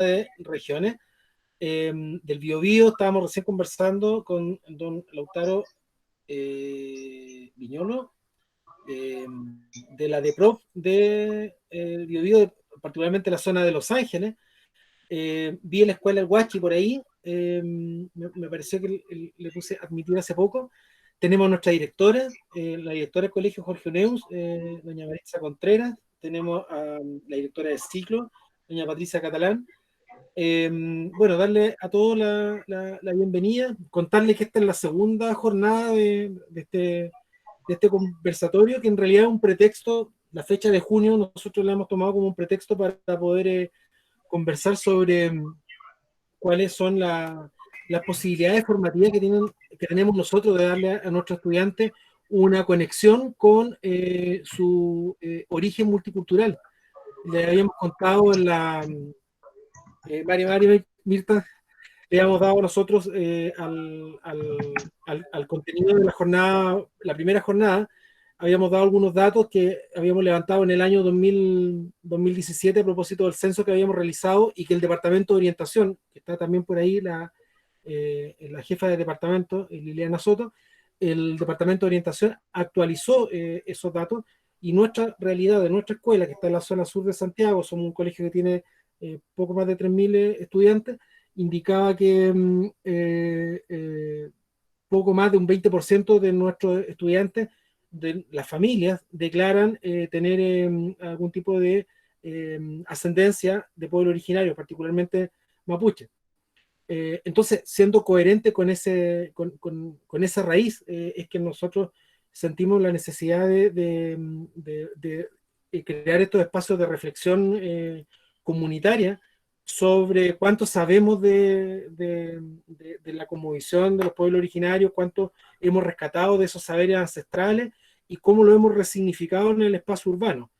de regiones. Del Biobío estábamos recién conversando con don Lautaro Viñolo, de la DEPROF de Biobío, particularmente la zona de Los Ángeles. Vi la escuela El Huachi por ahí, me pareció que le puse admitir hace poco. Tenemos nuestra directora, la directora del colegio Jorge Neus, doña Marisa Contreras. Tenemos a la directora de ciclo, doña Patricia Catalán. Bueno, darle a todos la bienvenida, contarles que esta es la segunda jornada de este conversatorio, que en realidad es un pretexto. La fecha de junio nosotros la hemos tomado como un pretexto para poder conversar sobre cuáles son las posibilidades formativas que tenemos nosotros de darle a nuestros estudiantes una conexión con su origen multicultural. Le habíamos contado en Mario Mirta, le habíamos dado nosotros al contenido de la jornada, la primera jornada, habíamos dado algunos datos que habíamos levantado en el año 2017 a propósito del censo que habíamos realizado, y que el Departamento de Orientación, que está también por ahí la jefa de departamento, Liliana Soto, el Departamento de Orientación actualizó esos datos, y nuestra realidad de nuestra escuela, que está en la zona sur de Santiago, somos un colegio que tiene poco más de 3.000 estudiantes, indicaba que poco más de un 20% de nuestros estudiantes, de las familias, declaran tener algún tipo de ascendencia de pueblo originario, particularmente mapuche. Entonces, siendo coherente con esa raíz, es que nosotros sentimos la necesidad de crear estos espacios de reflexión comunitaria sobre cuánto sabemos de la cosmovisión de los pueblos originarios, cuánto hemos rescatado de esos saberes ancestrales y cómo lo hemos resignificado en el espacio urbano.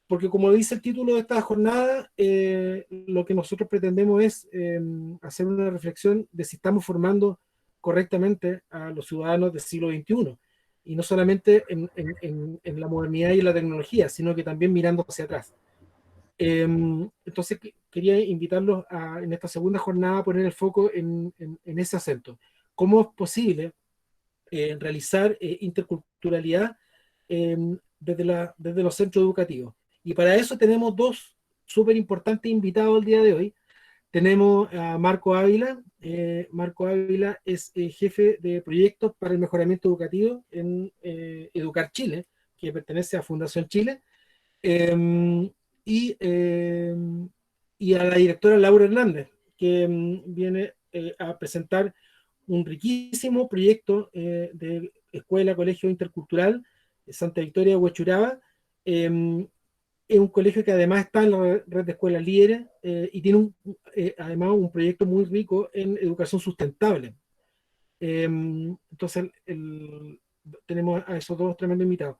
Porque como dice el título de esta jornada, lo que nosotros pretendemos es hacer una reflexión de si estamos formando correctamente a los ciudadanos del siglo XXI, y no solamente en la modernidad y en la tecnología, sino que también mirando hacia atrás. Entonces quería invitarlos en esta segunda jornada a poner el foco en ese acento. ¿Cómo es posible realizar interculturalidad desde los centros educativos? Y para eso tenemos dos súper importantes invitados el día de hoy. Tenemos a Marco Ávila. Marco Ávila es jefe de proyectos para el mejoramiento educativo en Educar Chile, que pertenece a Fundación Chile. Eh, y, eh, y a la directora Laura Hernández, que viene a presentar un riquísimo proyecto de Escuela Colegio Intercultural de Santa Victoria de Huechuraba. Es un colegio que además está en la red de escuelas líderes y tiene además un proyecto muy rico en educación sustentable. Entonces tenemos a esos dos tremendos invitados.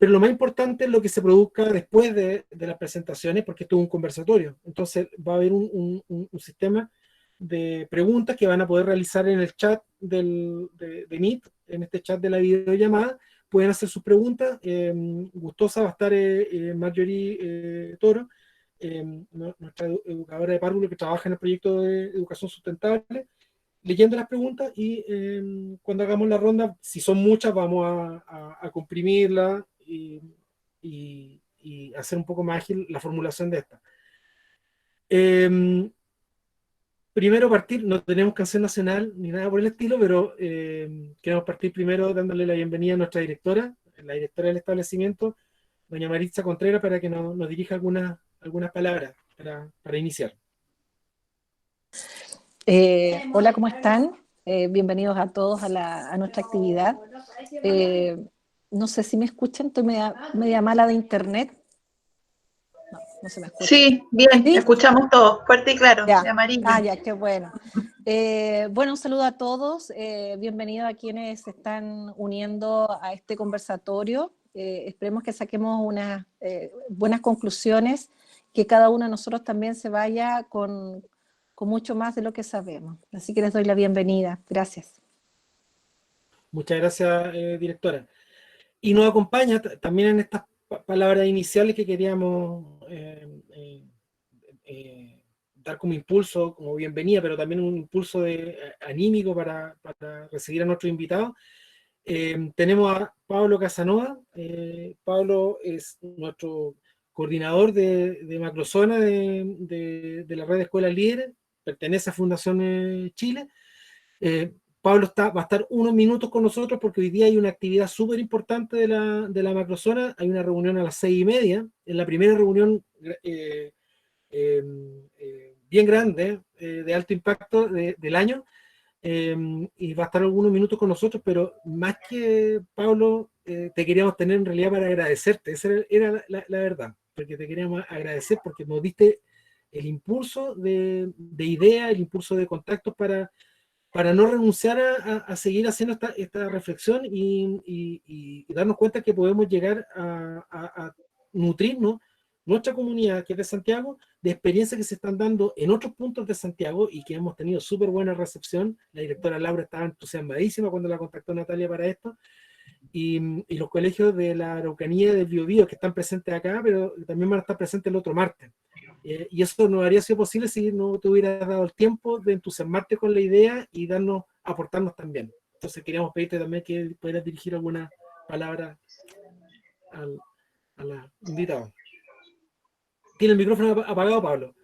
Pero lo más importante es lo que se produzca después de las presentaciones, porque esto es un conversatorio. Entonces va a haber un sistema de preguntas que van a poder realizar en el chat de Meet, en este chat de la videollamada. Pueden hacer sus preguntas. Gustosa va a estar Marjorie Toro, nuestra educadora de párvulo que trabaja en el proyecto de educación sustentable, leyendo las preguntas, y cuando hagamos la ronda, si son muchas, vamos a comprimirla y hacer un poco más ágil la formulación de esta. Primero partir, no tenemos canción nacional ni nada por el estilo, pero queremos partir primero dándole la bienvenida a nuestra directora, la directora del establecimiento, doña Maritza Contreras, para que nos dirija algunas palabras para iniciar. Hola, ¿cómo están? Bienvenidos a todos a nuestra actividad. No sé si me escuchan, estoy media mala de internet. No se me escucha. Sí, bien, ¿Sí? Escuchamos todos, fuerte y claro, ya. de amarillo. Ya, qué bueno. Bueno, un saludo a todos. Bienvenidos a quienes se están uniendo a este conversatorio. Esperemos que saquemos unas buenas conclusiones, que cada uno de nosotros también se vaya con mucho más de lo que sabemos. Así que les doy la bienvenida. Gracias. Muchas gracias, directora. Y nos acompaña también en estas palabras iniciales que queríamos dar como impulso, como bienvenida, pero también un impulso anímico para recibir a nuestros invitados. Tenemos a Pablo Casanova. Pablo es nuestro coordinador de Macrozona de la red de escuelas líderes, pertenece a Fundación Chile. Pablo va a estar unos minutos con nosotros porque hoy día hay una actividad súper importante de la macrozona. Hay una reunión a las 6:30, en la primera reunión eh, bien grande, de alto impacto del año, y va a estar algunos minutos con nosotros, pero más que Pablo, te queríamos tener en realidad para agradecerte. Esa era la verdad, porque te queríamos agradecer porque nos diste el impulso de idea, el impulso de contactos para no renunciar a seguir haciendo esta reflexión y darnos cuenta que podemos llegar a nutrirnos, nuestra comunidad que es de Santiago, de experiencias que se están dando en otros puntos de Santiago y que hemos tenido súper buena recepción. La directora Laura estaba entusiasmadísima cuando la contactó Natalia para esto, y los colegios de la Araucanía y del Biobío que están presentes acá, pero también van a estar presentes el otro martes. Y eso no habría sido posible si no te hubieras dado el tiempo de entusiasmarte con la idea y aportarnos también. Entonces queríamos pedirte también que pudieras dirigir alguna palabra al, a la invitada. Tiene el micrófono apagado, Pablo.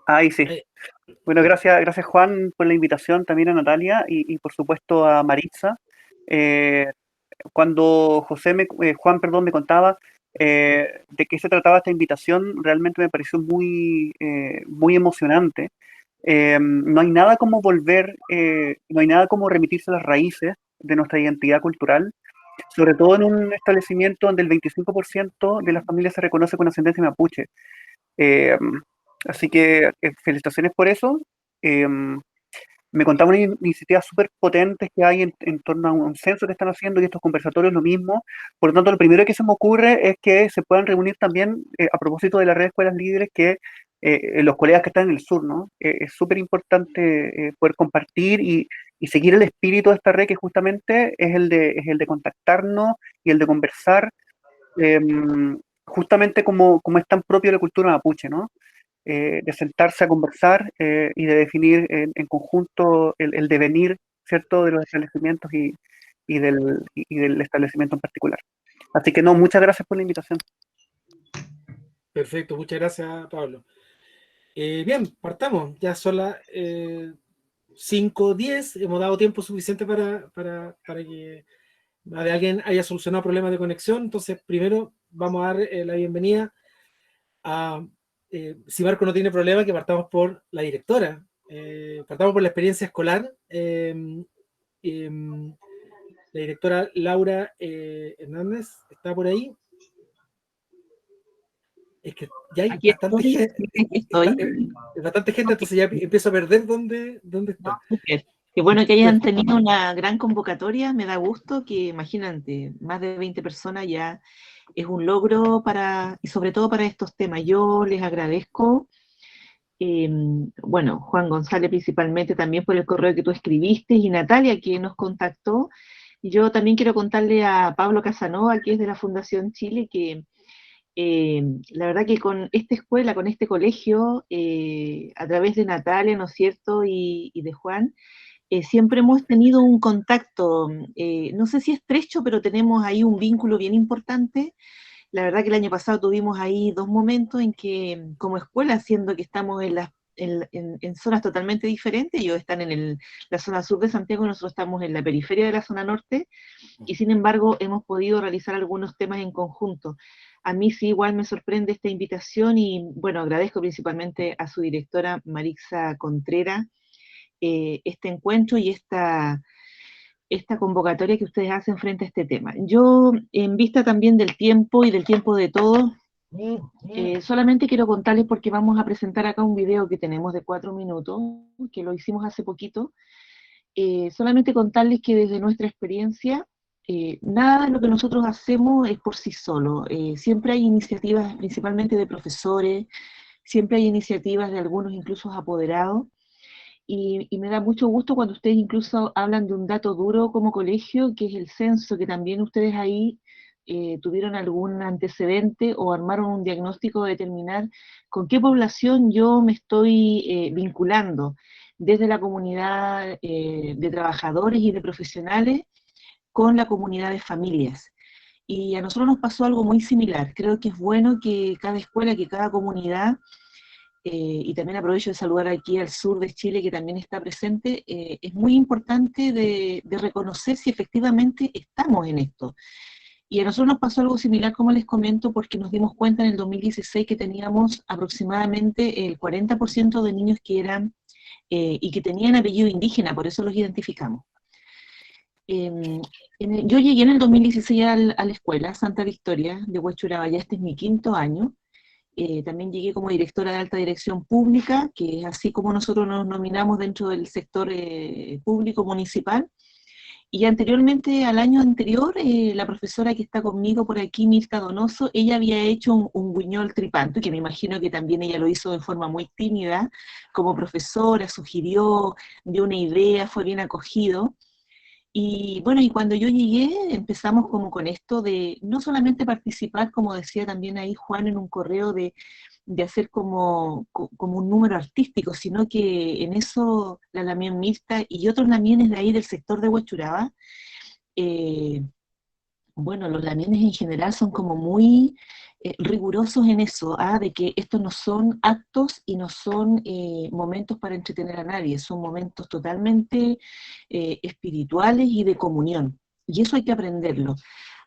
Ahí sí. Bueno, gracias Juan por la invitación, también a Natalia y por supuesto a Maritza. Cuando Juan, perdón, me contaba de qué se trataba esta invitación, realmente me pareció muy emocionante. No hay nada como no hay nada como remitirse a las raíces de nuestra identidad cultural, sobre todo en un establecimiento donde el 25% de las familias se reconoce con ascendencia mapuche. Eh, Así que felicitaciones por eso. Eh, Me contaba una iniciativa súper potentes que hay en torno a un censo que están haciendo y estos conversatorios lo mismo. Por lo tanto, lo primero que se me ocurre es que se puedan reunir también, a propósito de la red de escuelas líderes, que los colegas que están en el sur, ¿no? Es súper importante poder compartir y seguir el espíritu de esta red, que justamente es el de contactarnos y el de conversar, eh, justamente como es tan propio de la cultura mapuche, ¿no? De sentarse a conversar y de definir en conjunto el devenir, ¿cierto?, de los establecimientos y del establecimiento en particular. Así que no, muchas gracias por la invitación. Perfecto, muchas gracias, Pablo. Bien, partamos. Ya son las 5:10. Hemos dado tiempo suficiente para que alguien haya solucionado problemas de conexión. Entonces, primero vamos a dar la bienvenida a, si Marco no tiene problema, que partamos por la directora. Partamos por la experiencia escolar. La directora Laura Hernández está por ahí. Es que ya hay bastante gente. Bastante gente, entonces ya empiezo a perder dónde está. No, qué bueno que hayan tenido una gran convocatoria, me da gusto que, imagínate, más de 20 personas ya es un logro y sobre todo para estos temas. Yo les agradezco, bueno, Juan González principalmente también por el correo que tú escribiste y Natalia que nos contactó. Y yo también quiero contarle a Pablo Casanova, que es de la Fundación Chile, que la verdad que con esta escuela, con este colegio, a través de Natalia, ¿no es cierto?, y de Juan, siempre hemos tenido un contacto, no sé si estrecho, pero tenemos ahí un vínculo bien importante. La verdad que el año pasado tuvimos ahí 2 momentos en que, como escuela, siendo que estamos en zonas totalmente diferentes, ellos están en la zona sur de Santiago, nosotros estamos en la periferia de la zona norte, y sin embargo hemos podido realizar algunos temas en conjunto. A mí sí igual me sorprende esta invitación y bueno, agradezco principalmente a su directora Maritza Contreras este encuentro y esta convocatoria que ustedes hacen frente a este tema. Yo, en vista también del tiempo y del tiempo de todos, solamente quiero contarles porque vamos a presentar acá un video que tenemos de 4 minutos, que lo hicimos hace poquito. Solamente contarles que desde nuestra experiencia, nada de lo que nosotros hacemos es por sí solo. Siempre hay iniciativas, principalmente de profesores, siempre hay iniciativas de algunos incluso apoderados, y me da mucho gusto cuando ustedes incluso hablan de un dato duro como colegio, que es el censo, que también ustedes ahí tuvieron algún antecedente o armaron un diagnóstico de determinar con qué población yo me estoy vinculando, desde la comunidad de trabajadores y de profesionales con la comunidad de familias. Y a nosotros nos pasó algo muy similar. Creo que es bueno que cada escuela, que cada comunidad, y también aprovecho de saludar aquí al sur de Chile que también está presente, es muy importante de reconocer si efectivamente estamos en esto. Y a nosotros nos pasó algo similar, como les comento, porque nos dimos cuenta en el 2016 que teníamos aproximadamente el 40% de niños que eran y que tenían apellido indígena, por eso los identificamos. Yo llegué en el 2016 a la escuela Santa Victoria de Huechuraba, ya este es mi 5.º año. También llegué como directora de alta dirección pública, que es así como nosotros nos nominamos dentro del sector público municipal. Y anteriormente, al año anterior, la profesora que está conmigo por aquí, Mirta Donoso, ella había hecho un guiñol tripanto, que me imagino que también ella lo hizo de forma muy tímida, como profesora, sugirió, dio una idea, fue bien acogido. Y bueno, y cuando yo llegué empezamos como con esto de no solamente participar, como decía también ahí Juan en un correo, de hacer como un número artístico, sino que en eso la Lamien Mirta y otros lamienes de ahí del sector de Huechuraba, eh, bueno, los lamienes en general son como muy rigurosos en eso, de que estos no son actos y no son momentos para entretener a nadie, son momentos totalmente espirituales y de comunión. Y eso hay que aprenderlo.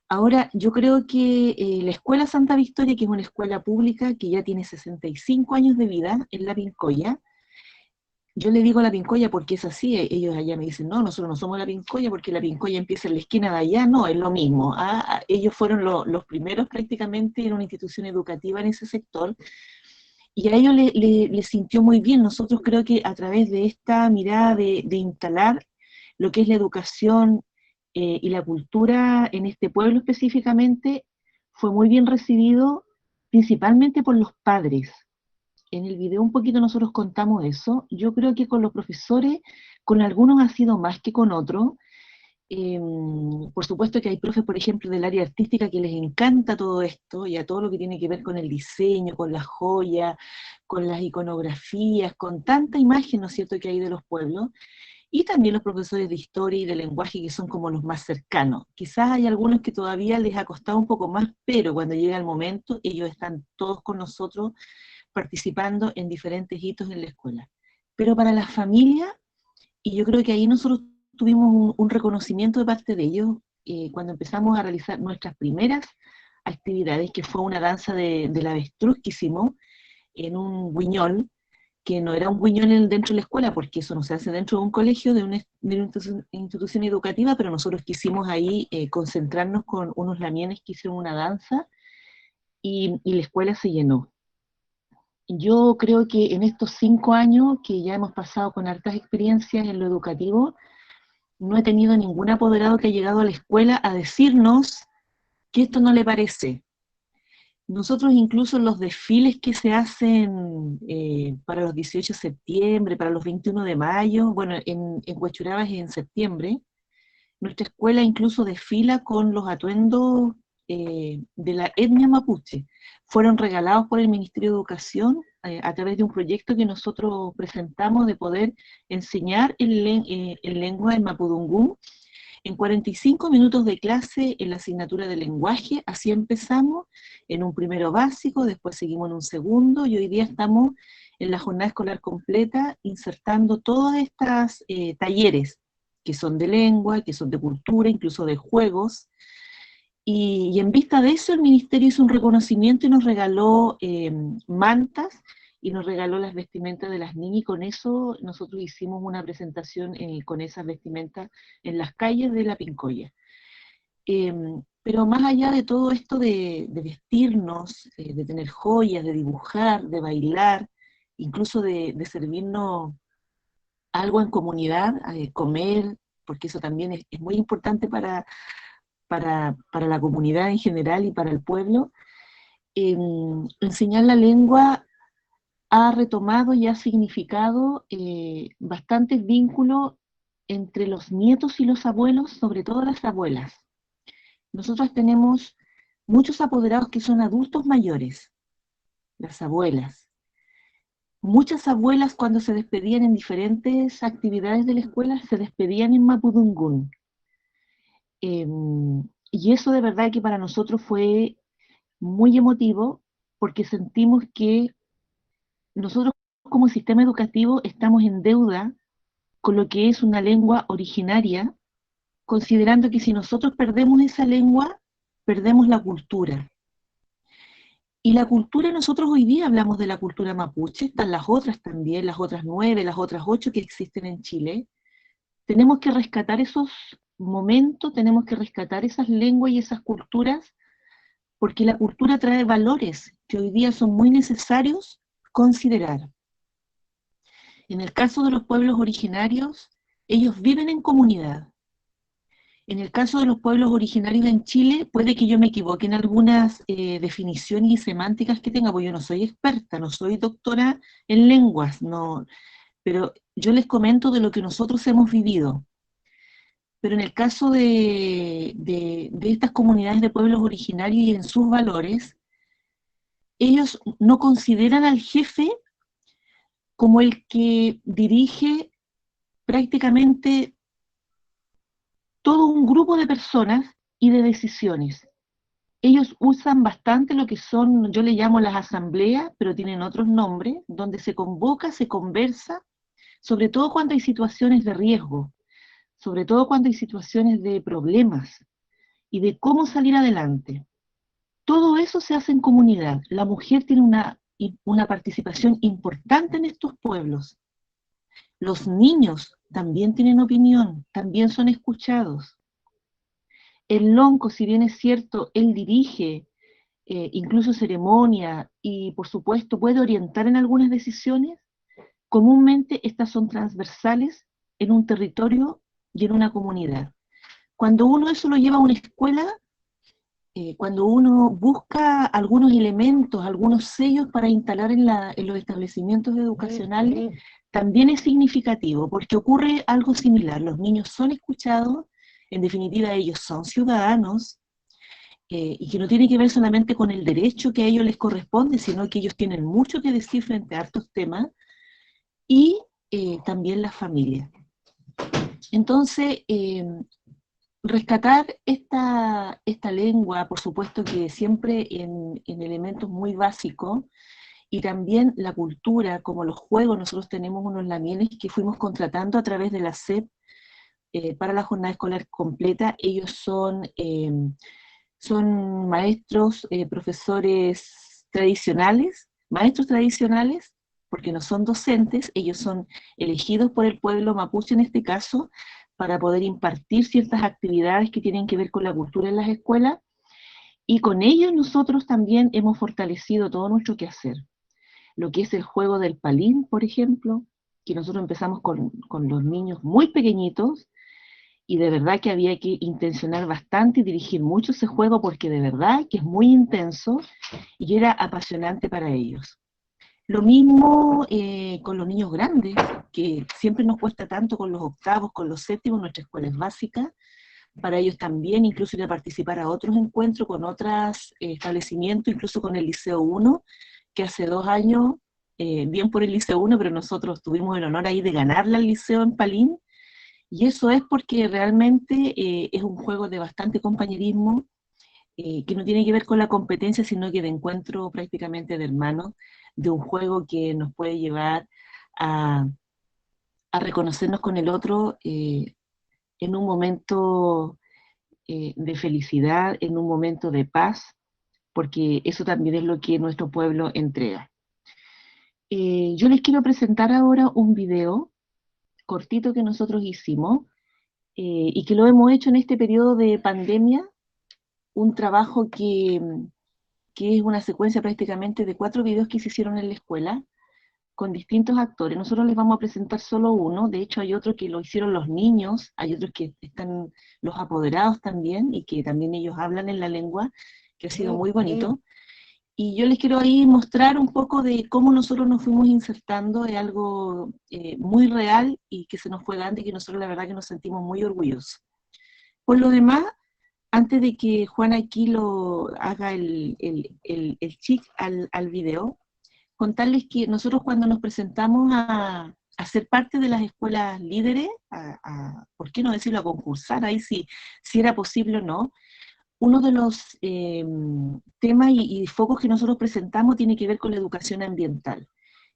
Ahora, yo creo que la Escuela Santa Victoria, que es una escuela pública que ya tiene 65 años de vida en La Pincoya, yo le digo La Pincoya porque es así, ellos allá me dicen, no, nosotros no somos La Pincoya porque La Pincoya empieza en la esquina de allá, no, es lo mismo. Ellos fueron los primeros prácticamente en una institución educativa en ese sector, y a ellos les sintió muy bien. Nosotros creo que a través de esta mirada de instalar lo que es la educación y la cultura en este pueblo específicamente, fue muy bien recibido, principalmente por los padres. En el video un poquito nosotros contamos eso. Yo creo que con los profesores, con algunos ha sido más que con otros. Eh, por supuesto que hay profes, por ejemplo, del área artística que les encanta todo esto, y a todo lo que tiene que ver con el diseño, con las joyas, con las iconografías, con tanta imagen, ¿no es cierto?, que hay de los pueblos. Y también los profesores de historia y de lenguaje, que son como los más cercanos. Quizás hay algunos que todavía les ha costado un poco más, pero cuando llega el momento, ellos están todos con nosotros participando en diferentes hitos en la escuela. Pero para las familias, y yo creo que ahí nosotros tuvimos un reconocimiento de parte de ellos, cuando empezamos a realizar nuestras primeras actividades, que fue una danza del avestruz que hicimos en un guiñol, que no era un guiñol dentro de la escuela, porque eso no se hace dentro de un colegio, de una institución educativa, pero nosotros quisimos ahí concentrarnos con unos lamienes que hicieron una danza, y la escuela se llenó. Yo creo que en estos 5 años que ya hemos pasado con hartas experiencias en lo educativo, no he tenido ningún apoderado que ha llegado a la escuela a decirnos que esto no le parece. Nosotros incluso los desfiles que se hacen para los 18 de septiembre, para los 21 de mayo, bueno, en Huechuraba es en septiembre, nuestra escuela incluso desfila con los atuendos de la etnia mapuche. Fueron regalados por el Ministerio de Educación a través de un proyecto que nosotros presentamos de poder enseñar en lengua del mapudungún en 45 minutos de clase en la asignatura de lenguaje. Así empezamos en un primero básico, después seguimos en un segundo, y hoy día estamos en la jornada escolar completa insertando todas estas talleres que son de lengua, que son de cultura, incluso de juegos. Y en vista de eso, el Ministerio hizo un reconocimiento y nos regaló mantas, y nos regaló las vestimentas de las niñas, y con eso nosotros hicimos una presentación con esas vestimentas en las calles de La Pincoya. Pero más allá de todo esto de vestirnos, de tener joyas, de dibujar, de bailar, incluso de servirnos algo en comunidad, comer, porque eso también es muy importante para la comunidad en general y para el pueblo. Enseñar la lengua ha retomado y ha significado bastantes vínculos entre los nietos y los abuelos, sobre todo las abuelas. Nosotros tenemos muchos apoderados que son adultos mayores, las abuelas. Muchas abuelas cuando se despedían en diferentes actividades de la escuela, se despedían en Mapudungún. Y eso de verdad que para nosotros fue muy emotivo, porque sentimos que nosotros como sistema educativo estamos en deuda con lo que es una lengua originaria, considerando que si nosotros perdemos esa lengua, perdemos la cultura. Y la cultura, nosotros hoy día hablamos de la cultura mapuche, están las otras también, las otras 9, las otras 8 que existen en Chile. Tenemos que rescatar esos momentos, tenemos que rescatar esas lenguas y esas culturas, porque la cultura trae valores que hoy día son muy necesarios considerar. En el caso de los pueblos originarios, ellos viven en comunidad. En el caso de los pueblos originarios en Chile, puede que yo me equivoque en algunas definiciones y semánticas que tenga, porque yo no soy experta, no soy doctora en lenguas, no, pero yo les comento de lo que nosotros hemos vivido. Pero en el caso de estas comunidades de pueblos originarios y en sus valores, ellos no consideran al jefe como el que dirige prácticamente todo un grupo de personas y de decisiones. Ellos usan bastante lo que son, yo le llamo las asambleas, pero tienen otros nombres, donde se convoca, se conversa, sobre todo cuando hay situaciones de riesgo, sobre todo cuando hay situaciones de problemas y de cómo salir adelante. Todo eso se hace en comunidad. La mujer tiene una participación importante en estos pueblos. Los niños también tienen opinión, también son escuchados. El lonco, si bien es cierto, él dirige incluso ceremonia y por supuesto puede orientar en algunas decisiones, comúnmente estas son transversales en un territorio y en una comunidad. Cuando uno eso lo lleva a una escuela, cuando uno busca algunos elementos, algunos sellos para instalar en los establecimientos educacionales, también es significativo, porque ocurre algo similar. Los niños son escuchados, en definitiva ellos son ciudadanos, y que no tiene que ver solamente con el derecho que a ellos les corresponde, sino que ellos tienen mucho que decir frente a hartos temas, y también las familias. Entonces, rescatar esta lengua, por supuesto que siempre en elementos muy básicos, y también la cultura, como los juegos. Nosotros tenemos unos lamienes que fuimos contratando a través de la SEP para la jornada escolar completa. Ellos son maestros, profesores tradicionales, maestros tradicionales, porque no son docentes, ellos son elegidos por el pueblo mapuche en este caso, para poder impartir ciertas actividades que tienen que ver con la cultura en las escuelas, y con ellos nosotros también hemos fortalecido todo nuestro quehacer. Lo que es el juego del palín, por ejemplo, que nosotros empezamos con los niños muy pequeñitos, y de verdad que había que intencionar bastante y dirigir mucho ese juego, porque de verdad que es muy intenso y era apasionante para ellos. Lo mismo con los niños grandes, que siempre nos cuesta tanto con los octavos, con los séptimos, nuestra escuela es básica. Para ellos también, incluso ir a participar a otros encuentros con otros establecimientos, incluso con el Liceo 1, que hace 2 años, bien por el Liceo 1, pero nosotros tuvimos el honor ahí de ganarle al Liceo en Palín, y eso es porque realmente es un juego de bastante compañerismo, que no tiene que ver con la competencia, sino que de encuentro prácticamente de hermanos, de un juego que nos puede llevar a reconocernos con el otro en un momento de felicidad, en un momento de paz, porque eso también es lo que nuestro pueblo entrega. Yo les quiero presentar ahora un video cortito que nosotros hicimos y que lo hemos hecho en este periodo de pandemia, un trabajo que es una secuencia prácticamente de 4 videos que se hicieron en la escuela con distintos actores. Nosotros les vamos a presentar solo uno, de hecho hay otro que lo hicieron los niños, hay otros que están los apoderados también, y que también ellos hablan en la lengua, que ha sido muy bonito. Y yo les quiero ahí mostrar un poco de cómo nosotros nos fuimos insertando en algo muy real y que se nos fue dando, y que nosotros la verdad que nos sentimos muy orgullosos. Por lo demás, antes de que Juan aquí lo haga el chic al video, contarles que nosotros cuando nos presentamos a ser parte de las escuelas líderes, ¿por qué no decirlo?, a concursar, ahí sí, si era posible o no, uno de los temas y focos que nosotros presentamos tiene que ver con la educación ambiental.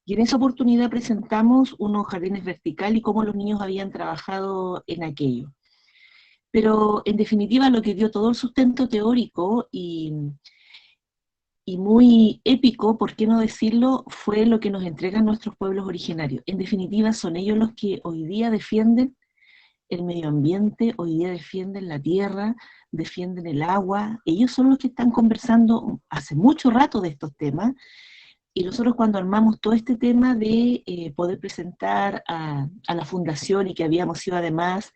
Y en esa oportunidad presentamos unos jardines verticales y cómo los niños habían trabajado en aquello. Pero en definitiva lo que dio todo el sustento teórico y muy épico, por qué no decirlo, fue lo que nos entregan nuestros pueblos originarios. En definitiva son ellos los que hoy día defienden el medio ambiente, hoy día defienden la tierra, defienden el agua. Ellos son los que están conversando hace mucho rato de estos temas, y nosotros cuando armamos todo este tema de poder presentar a la fundación, y que habíamos sido además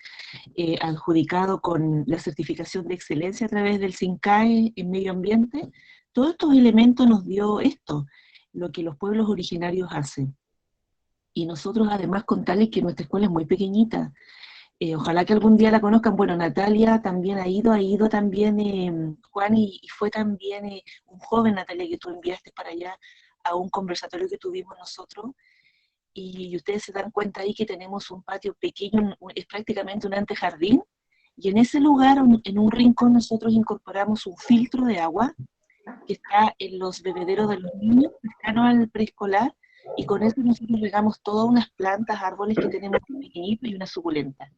adjudicado con la certificación de excelencia a través del CINCAE en medio ambiente, todos estos elementos nos dio esto, lo que los pueblos originarios hacen. Y nosotros además contarles que nuestra escuela es muy pequeñita. Ojalá que algún día la conozcan. Bueno, Natalia también ha ido también Juan, y fue también un joven, Natalia, que tú enviaste para allá a un conversatorio que tuvimos nosotros, y ustedes se dan cuenta ahí que tenemos un patio pequeño, es prácticamente un antejardín, y en ese lugar, en un rincón, nosotros incorporamos un filtro de agua que está en los bebederos de los niños, cercano al preescolar, y con eso nosotros regamos todas unas plantas, árboles que tenemos pequeñitos y una suculenta.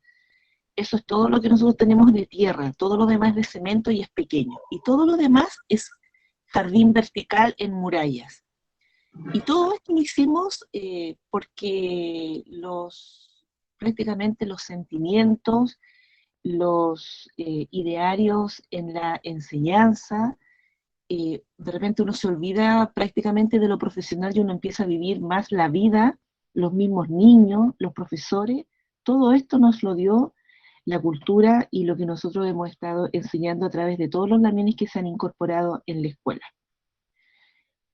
Eso es todo lo que nosotros tenemos de tierra, todo lo demás es de cemento y es pequeño, y todo lo demás es jardín vertical en murallas. Y todo esto lo hicimos porque prácticamente los sentimientos, los idearios en la enseñanza, de repente uno se olvida prácticamente de lo profesional y uno empieza a vivir más la vida, los mismos niños, los profesores, todo esto nos lo dio la cultura y lo que nosotros hemos estado enseñando a través de todos los lamienes que se han incorporado en la escuela.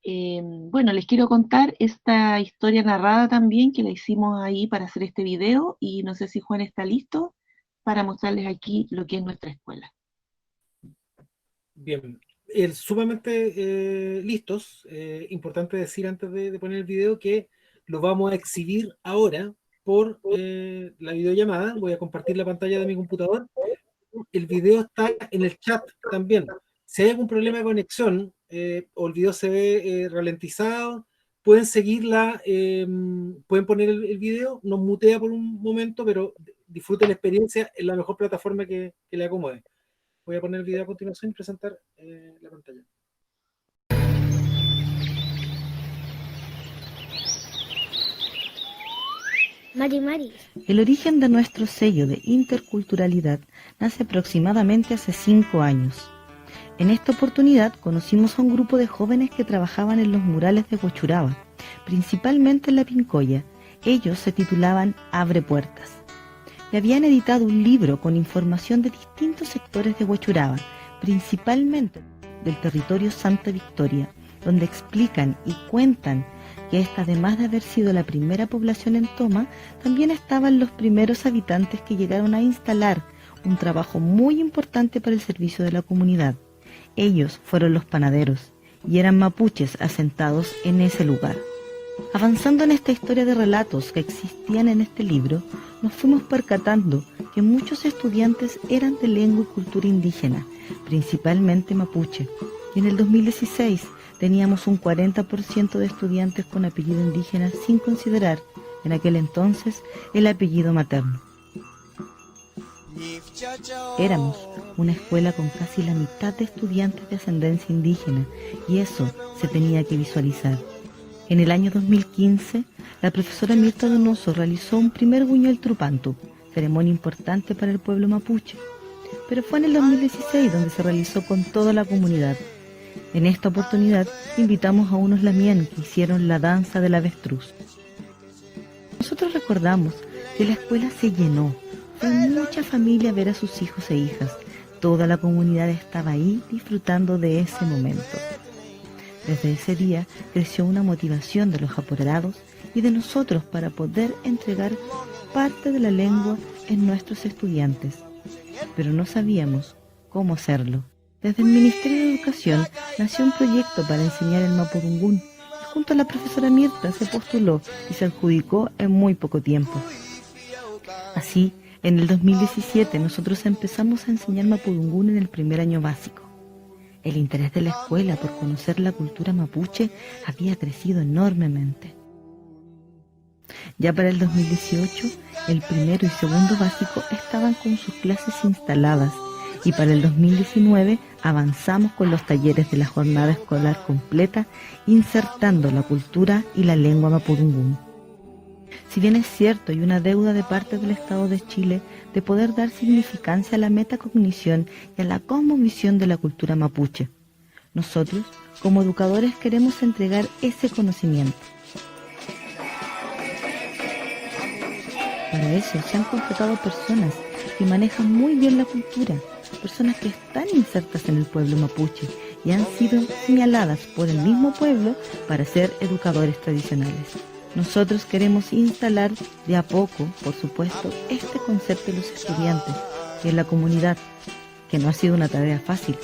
Bueno, les quiero contar esta historia narrada también, que la hicimos ahí para hacer este video, y no sé si Juan está listo para mostrarles aquí lo que es nuestra escuela. Bien, sumamente listos. Importante decir antes de poner el video que lo vamos a exhibir ahora por la videollamada. Voy a compartir la pantalla de mi computador. El video está en el chat también. Si hay algún problema de conexión o el video se ve ralentizado, pueden seguirla, pueden poner el video, nos mutea por un momento, pero disfruten la experiencia en la mejor plataforma que le acomode. Voy a poner el video a continuación y presentar la pantalla. Mari. El origen de nuestro sello de interculturalidad nace aproximadamente hace 5 años. En esta oportunidad conocimos a un grupo de jóvenes que trabajaban en los murales de Huachuraba, principalmente en la Pincoya. Ellos se titulaban Abre Puertas y habían editado un libro con información de distintos sectores de Huachuraba, principalmente del territorio Santa Victoria, donde explican y cuentan que esta, además de haber sido la primera población en toma, también estaban los primeros habitantes que llegaron a instalar un trabajo muy importante para el servicio de la comunidad. Ellos fueron los panaderos, y eran mapuches asentados en ese lugar. Avanzando en esta historia de relatos que existían en este libro, nos fuimos percatando que muchos estudiantes eran de lengua y cultura indígena, principalmente mapuche, y en el 2016 teníamos un 40% de estudiantes con apellido indígena, sin considerar en aquel entonces el apellido materno. Éramos una escuela con casi la mitad de estudiantes de ascendencia indígena, y eso se tenía que visualizar. En el año 2015, la profesora Mirta Donoso realizó un primer Buñuel Trupantu, ceremonia importante para el pueblo mapuche, pero fue en el 2016 donde se realizó con toda la comunidad. En esta oportunidad invitamos a unos lamien que hicieron la danza del avestruz. Nosotros recordamos que la escuela se llenó, fue mucha familia a ver a sus hijos e hijas. Toda la comunidad estaba ahí disfrutando de ese momento. Desde ese día creció una motivación de los apoderados y de nosotros para poder entregar parte de la lengua en nuestros estudiantes. Pero no sabíamos cómo hacerlo. Desde el Ministerio de Educación nació un proyecto para enseñar el mapudungún y junto a la profesora Mirta se postuló y se adjudicó en muy poco tiempo. Así, en el 2017 nosotros empezamos a enseñar mapudungún en el primer año básico. El interés de la escuela por conocer la cultura mapuche había crecido enormemente. Ya para el 2018, el primero y segundo básico estaban con sus clases instaladas y para el 2019 avanzamos con los talleres de la jornada escolar completa, insertando la cultura y la lengua mapudungún. Si bien es cierto, hay una deuda de parte del Estado de Chile de poder dar significancia a la metacognición y a la cosmovisión de la cultura mapuche, nosotros, como educadores, queremos entregar ese conocimiento. Para eso se han contratado personas que manejan muy bien la cultura, personas que están insertas en el pueblo mapuche y han sido señaladas por el mismo pueblo para ser educadores tradicionales. Nosotros queremos instalar de a poco, por supuesto, este concepto en los estudiantes y en la comunidad, que no ha sido una tarea fácil.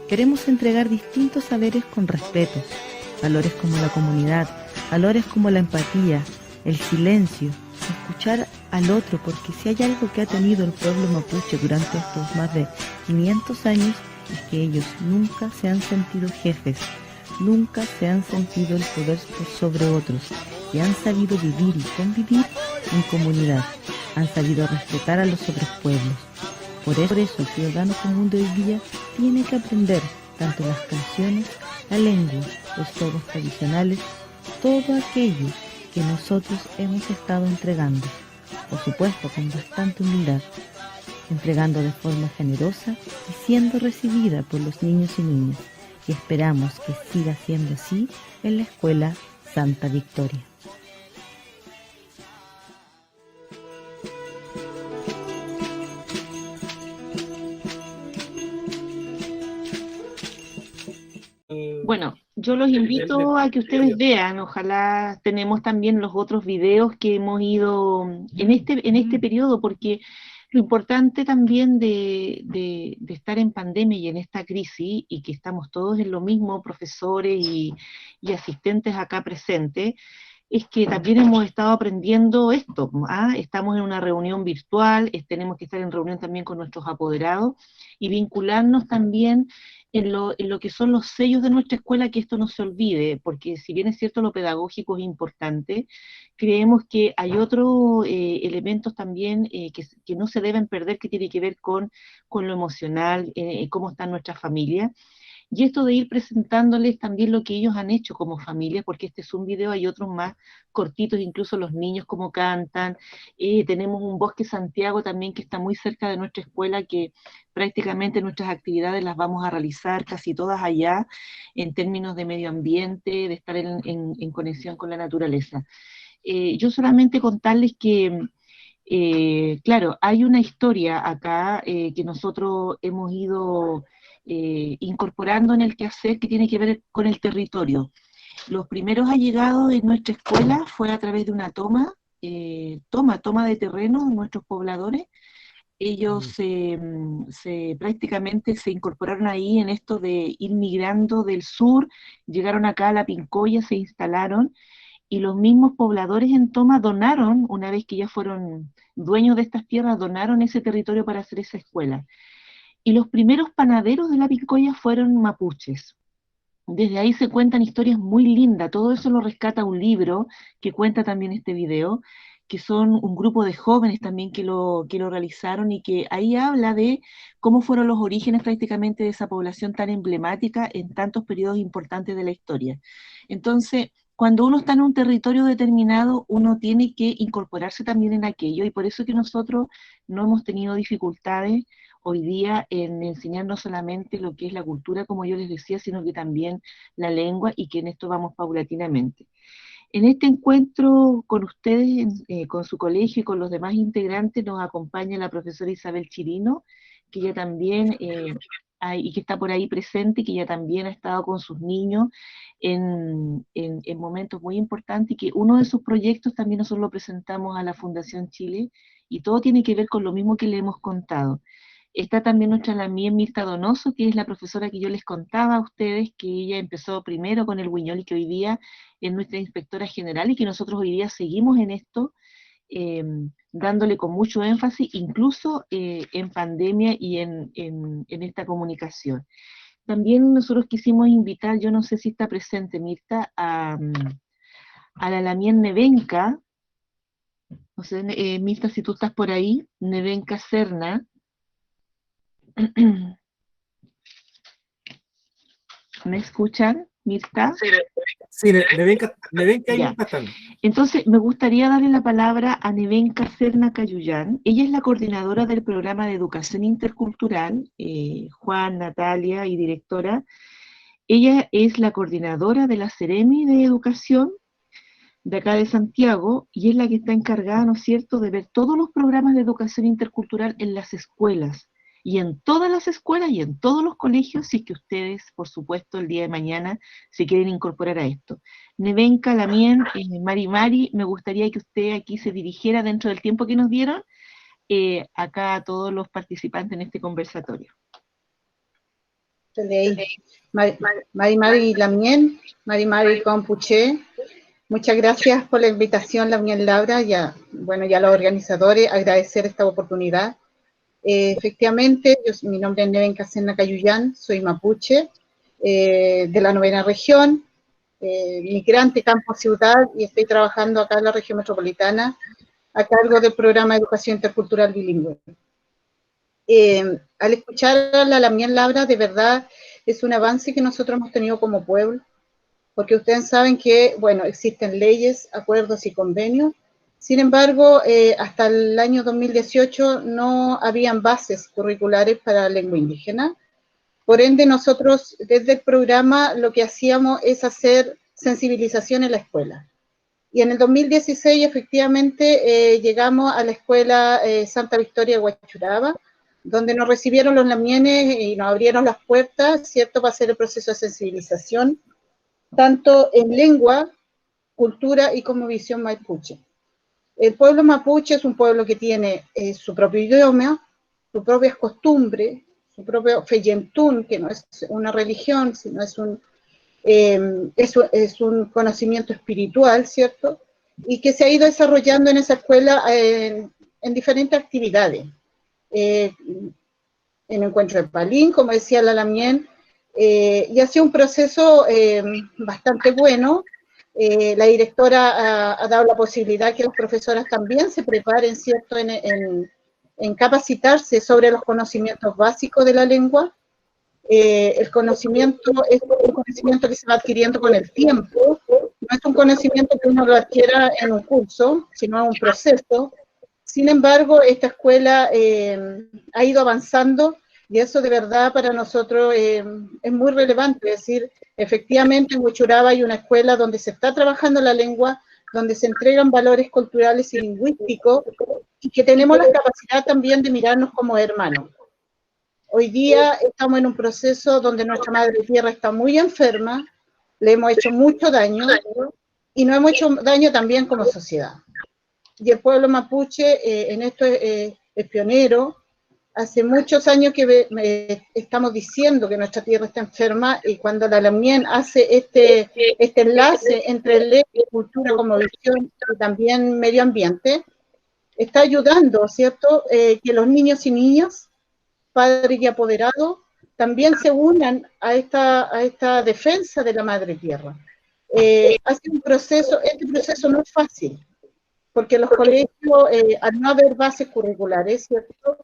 Queremos entregar distintos saberes con respeto, valores como la comunidad, valores como la empatía, el silencio, escuchar al otro, porque si hay algo que ha tenido el pueblo mapuche durante estos más de 500 años es que ellos nunca se han sentido jefes, nunca se han sentido el poder por sobre otros y han sabido vivir y convivir en comunidad, han sabido respetar a los otros pueblos. Por eso el ciudadano común de hoy día tiene que aprender tanto las canciones, la lengua, los juegos tradicionales, todo aquello que nosotros hemos estado entregando, por supuesto con bastante humildad, entregando de forma generosa y siendo recibida por los niños y niñas, y esperamos que siga siendo así en la Escuela Santa Victoria. Bueno, yo los invito a que ustedes vean, ojalá tenemos también los otros videos que hemos ido en este periodo, porque lo importante también de estar en pandemia y en esta crisis, y que estamos todos en lo mismo, profesores y asistentes acá presentes, es que también hemos estado aprendiendo esto, estamos en una reunión virtual, tenemos que estar en reunión también con nuestros apoderados, y vincularnos también en lo que son los sellos de nuestra escuela, que esto no se olvide, porque si bien es cierto lo pedagógico es importante, creemos que hay otros elementos también que no se deben perder, que tiene que ver con lo emocional, cómo están nuestras familias, y esto de ir presentándoles también lo que ellos han hecho como familia, porque este es un video, hay otros más cortitos, incluso los niños cómo cantan, tenemos un Bosque Santiago también que está muy cerca de nuestra escuela, que prácticamente nuestras actividades las vamos a realizar casi todas allá, en términos de medio ambiente, de estar en conexión con la naturaleza. Yo solamente contarles que claro, hay una historia acá que nosotros hemos ido incorporando en el quehacer, que tiene que ver con el territorio. Los primeros allegados en nuestra escuela fue a través de una toma de terreno de nuestros pobladores. Ellos prácticamente se incorporaron ahí en esto de ir migrando del sur, llegaron acá a La Pincoya, se instalaron, y los mismos pobladores en Toma donaron, una vez que ya fueron dueños de estas tierras, donaron ese territorio para hacer esa escuela. Y los primeros panaderos de La Pincoya fueron mapuches. Desde ahí se cuentan historias muy lindas, todo eso lo rescata un libro que cuenta también este video, que son un grupo de jóvenes también que lo realizaron, y que ahí habla de cómo fueron los orígenes prácticamente de esa población tan emblemática en tantos periodos importantes de la historia. Entonces, cuando uno está en un territorio determinado, uno tiene que incorporarse también en aquello, y por eso que nosotros no hemos tenido dificultades hoy día en enseñar no solamente lo que es la cultura, como yo les decía, sino que también la lengua, y que en esto vamos paulatinamente. En este encuentro con ustedes, con su colegio y con los demás integrantes, nos acompaña la profesora Isabel Chirino, que ella también, y que está por ahí presente, que ella también ha estado con sus niños en momentos muy importantes, y que uno de sus proyectos también nosotros lo presentamos a la Fundación Chile, y todo tiene que ver con lo mismo que le hemos contado. Está también nuestra Lamien Mirta Donoso, que es la profesora que yo les contaba a ustedes, que ella empezó primero con el Buñol y que hoy día es nuestra inspectora general y que nosotros hoy día seguimos en esto, dándole con mucho énfasis, incluso en pandemia y en esta comunicación. También nosotros quisimos invitar, yo no sé si está presente Mirta, a la Lamien Nevenka, no sé, Mirta, si tú estás por ahí, Nevenka Serna. ¿Me escuchan, Mirta? Sí, Nevenka y Ya. Mirta están. Entonces, me gustaría darle la palabra a Nevenka Serna Cayullán. Ella es la coordinadora del programa de educación intercultural, Juan, Natalia y directora. Ella es la coordinadora de la Seremi de Educación de acá de Santiago y es la que está encargada, ¿no es cierto?, de ver todos los programas de educación intercultural en las escuelas. Y en todas las escuelas y en todos los colegios, si es que ustedes, por supuesto, el día de mañana se quieren incorporar a esto. Nevenka, Lamien, Mari, me gustaría que usted aquí se dirigiera dentro del tiempo que nos dieron, acá a todos los participantes en este conversatorio. Mari Lamien, Mari Compuche, muchas gracias por la invitación, Lamien Laura, y a los organizadores, agradecer esta oportunidad. Efectivamente, mi nombre es Nevenka Serna Cayullán, soy mapuche, de la 9ª región, migrante campo ciudad, y estoy trabajando acá en la región metropolitana a cargo del programa de educación intercultural bilingüe. Al escuchar a la Lamien Laura, de verdad es un avance que nosotros hemos tenido como pueblo, porque ustedes saben que, bueno, existen leyes, acuerdos y convenios. Sin embargo, hasta el año 2018 no habían bases curriculares para la lengua indígena. Por ende, nosotros desde el programa lo que hacíamos es hacer sensibilización en la escuela. Y en el 2016, efectivamente, llegamos a la escuela Santa Victoria de Huachuraba, donde nos recibieron los lamienes y nos abrieron las puertas, ¿cierto?, para hacer el proceso de sensibilización, tanto en lengua, cultura y como visión mapuche. El pueblo mapuche es un pueblo que tiene su propio idioma, sus propias costumbres, su propio feyentún, que no es una religión, sino es un conocimiento espiritual, ¿cierto? Y que se ha ido desarrollando en esa escuela en diferentes actividades. En encuentro de Palín, como decía la Lamien, y ha sido un proceso bastante bueno. La directora ha dado la posibilidad que las profesoras también se preparen, ¿cierto?, en capacitarse sobre los conocimientos básicos de la lengua. El conocimiento es un conocimiento que se va adquiriendo con el tiempo, no es un conocimiento que uno lo adquiera en un curso, sino en un proceso. Sin embargo, esta escuela ha ido avanzando y eso de verdad para nosotros es muy relevante. Es decir, efectivamente en Huachuraba hay una escuela donde se está trabajando la lengua, donde se entregan valores culturales y lingüísticos y que tenemos la capacidad también de mirarnos como hermanos. Hoy día estamos en un proceso donde nuestra madre tierra está muy enferma, le hemos hecho mucho daño y nos hemos hecho daño también como sociedad. Y el pueblo mapuche en esto es pionero. Hace muchos años que estamos diciendo que nuestra tierra está enferma y cuando la Lamien hace este enlace entre lengua y cultura como visión y también medio ambiente, está ayudando, ¿cierto?, que los niños y niñas, padres y apoderados, también se unan a esta defensa de la madre tierra. Hace un proceso, este proceso no es fácil, porque los colegios, al no haber bases curriculares, ¿cierto?,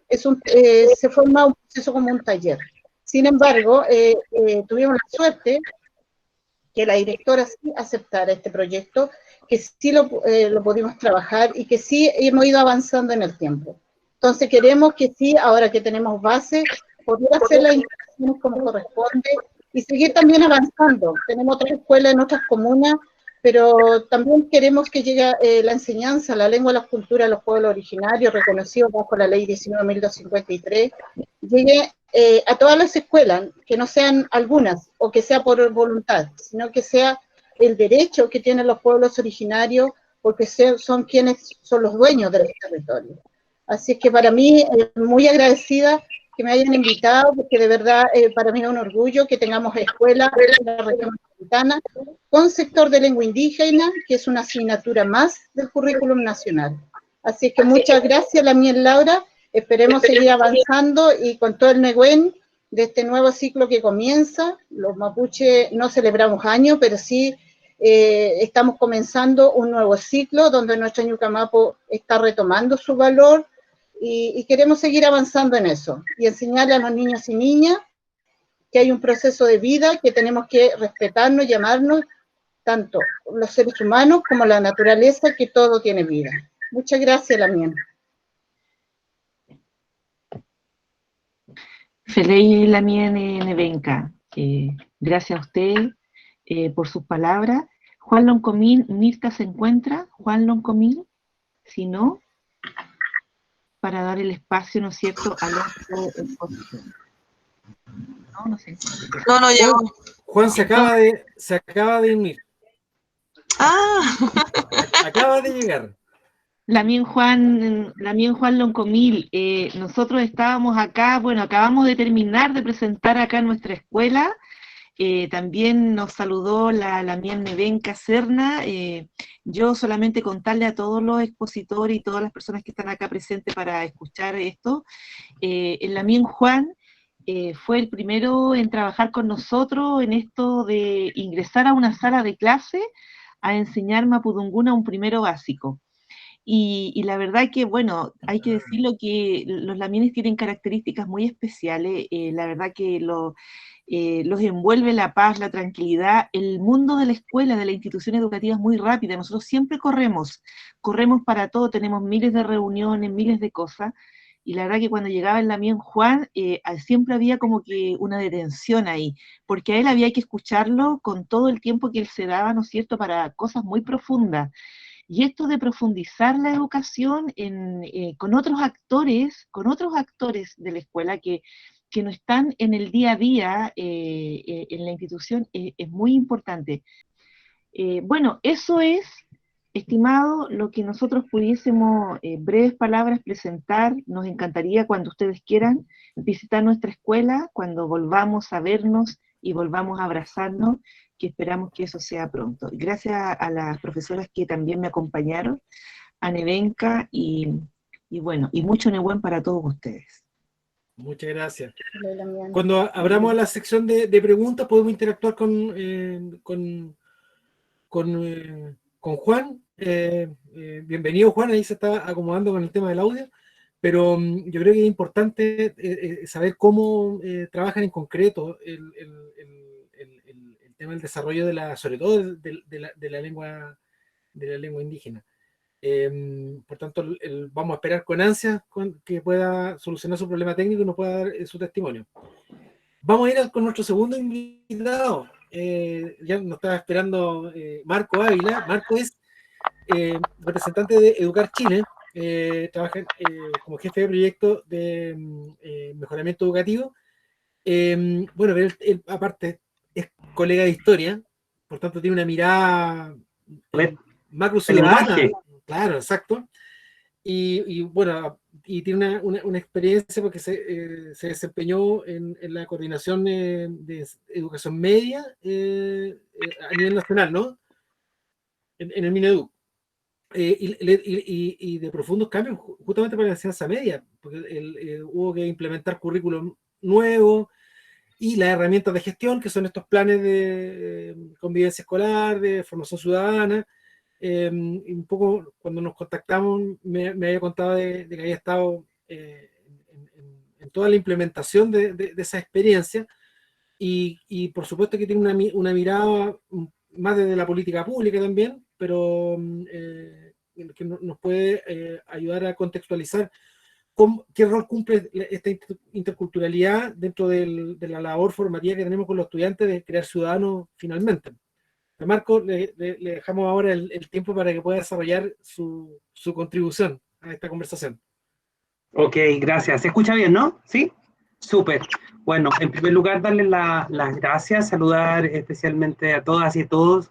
se forma un proceso como un taller. Sin embargo, tuvimos la suerte que la directora sí aceptara este proyecto, que sí lo pudimos trabajar y que sí hemos ido avanzando en el tiempo. Entonces queremos que sí, ahora que tenemos base, poder hacer las instalaciones como corresponde y seguir también avanzando. Tenemos otras escuelas en otras comunas, pero también queremos que llegue la enseñanza, la lengua, la cultura de los pueblos originarios, reconocidos bajo la ley 19.253, llegue a todas las escuelas, que no sean algunas, o que sea por voluntad, sino que sea el derecho que tienen los pueblos originarios, porque son quienes son los dueños de los territorios. Así es que para mí, muy agradecida que me hayan invitado, porque de verdad para mí es un orgullo que tengamos escuela en la región metropolitana con sector de lengua indígena, que es una asignatura más del currículum nacional. Así que muchas gracias, Lamien Laura. Esperemos seguir avanzando y con todo el Nehuen de este nuevo ciclo que comienza. Los mapuches no celebramos años, pero sí estamos comenzando un nuevo ciclo donde nuestra Ñucamapo está retomando su valor y queremos seguir avanzando en eso y enseñarle a los niños y niñas que hay un proceso de vida que tenemos que respetarnos y amarnos, tanto los seres humanos como la naturaleza, que todo tiene vida. Muchas gracias, Lamien. Feliz Lamien Nevenka. Gracias a usted por sus palabras. Juan Loncomín, Mirta se encuentra. Juan Loncomín, si no, para dar el espacio, ¿no es cierto?, al otro expositor. No sé. No llegó. Juan se acaba de unir. Ah, Acaba de llegar. Lamien Juan Loncomil, nosotros estábamos acá, bueno, acabamos de terminar de presentar acá nuestra escuela. También nos saludó la Lamien Nevenka Serna. Yo solamente contarle a todos los expositores y todas las personas que están acá presentes para escuchar esto. El Lamien Juan fue el primero en trabajar con nosotros en esto de ingresar a una sala de clase a enseñar mapudungún a un primero básico. Y la verdad que, bueno, hay que decirlo que los lamienes tienen características muy especiales. La verdad que los envuelve la paz, la tranquilidad. El mundo de la escuela, de la institución educativa es muy rápida. Nosotros siempre corremos para todo, tenemos miles de reuniones, miles de cosas. Y la verdad que cuando llegaba el Lamien Juan, siempre había como que una detención ahí, porque a él había que escucharlo con todo el tiempo que él se daba, ¿no es cierto?, para cosas muy profundas. Y esto de profundizar la educación con otros actores de la escuela que no están en el día a día en la institución, es muy importante. Bueno, eso es, estimado, lo que nosotros pudiésemos, breves palabras, presentar. Nos encantaría, cuando ustedes quieran, visitar nuestra escuela, cuando volvamos a vernos y volvamos a abrazarnos, que esperamos que eso sea pronto. Gracias a las profesoras que también me acompañaron, a Nevenka, y bueno, y mucho Nehuen para todos ustedes. Muchas gracias. Cuando abramos la sección de preguntas, podemos interactuar con Juan. Bienvenido, Juan, ahí se está acomodando con el tema del audio, pero yo creo que es importante saber cómo trabajan en concreto el tema del desarrollo sobre todo de la lengua indígena. Por tanto, vamos a esperar con ansias que pueda solucionar su problema técnico y nos pueda dar su testimonio. Vamos a ir con nuestro segundo invitado. Ya nos estaba esperando Marco Ávila. Marco es representante de Educar Chile. Trabaja como jefe de proyecto de mejoramiento educativo. Bueno, él aparte es colega de historia, por tanto tiene una mirada macro ciudadana. Claro, exacto. Y bueno, y tiene una experiencia porque se desempeñó en la coordinación de educación media a nivel nacional, ¿no? En el Mineduc. Y de profundos cambios justamente para la enseñanza media, porque hubo que implementar currículum nuevo y las herramientas de gestión, que son estos planes de convivencia escolar, de formación ciudadana. Un poco cuando nos contactamos me había contado de que había estado en toda la implementación de esa experiencia y por supuesto que tiene una mirada más desde la política pública también, pero que nos puede ayudar a contextualizar qué rol cumple esta interculturalidad dentro de la labor formativa que tenemos con los estudiantes de crear ciudadanos finalmente. A Marco le dejamos ahora el tiempo para que pueda desarrollar su contribución a esta conversación. Ok, gracias. ¿Se escucha bien, no? ¿Sí? Súper. Bueno, en primer lugar, darles las gracias, saludar especialmente a todas y todos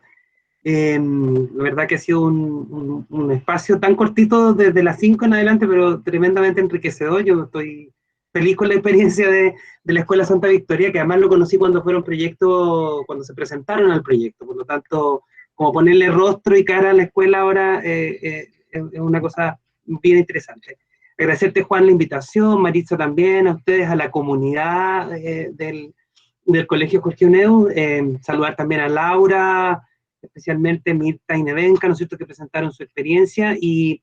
La verdad que ha sido un espacio tan cortito desde las 5 en adelante, pero tremendamente enriquecedor. Yo estoy feliz con la experiencia de la Escuela Santa Victoria, que además lo conocí cuando fueron proyectos, cuando se presentaron al proyecto. Por lo tanto, como ponerle rostro y cara a la escuela ahora es una cosa bien interesante. Agradecerte, Juan, la invitación, Maritza también, a ustedes, a la comunidad del Colegio Jorge Uneu, saludar también a Laura, especialmente Mirta y Nevenka, ¿no es cierto?, que presentaron su experiencia, y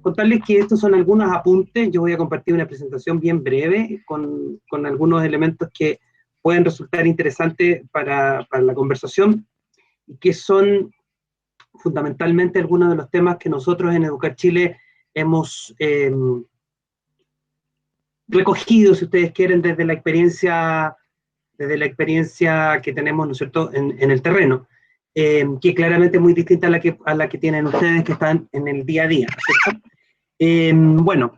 contarles que estos son algunos apuntes. Yo voy a compartir una presentación bien breve con algunos elementos que pueden resultar interesantes para la conversación, y que son fundamentalmente algunos de los temas que nosotros en Educar Chile hemos recogido, si ustedes quieren, desde la experiencia que tenemos, ¿no es cierto?, en el terreno, que claramente es muy distinta a la que tienen ustedes que están en el día a día, ¿cierto? Bueno,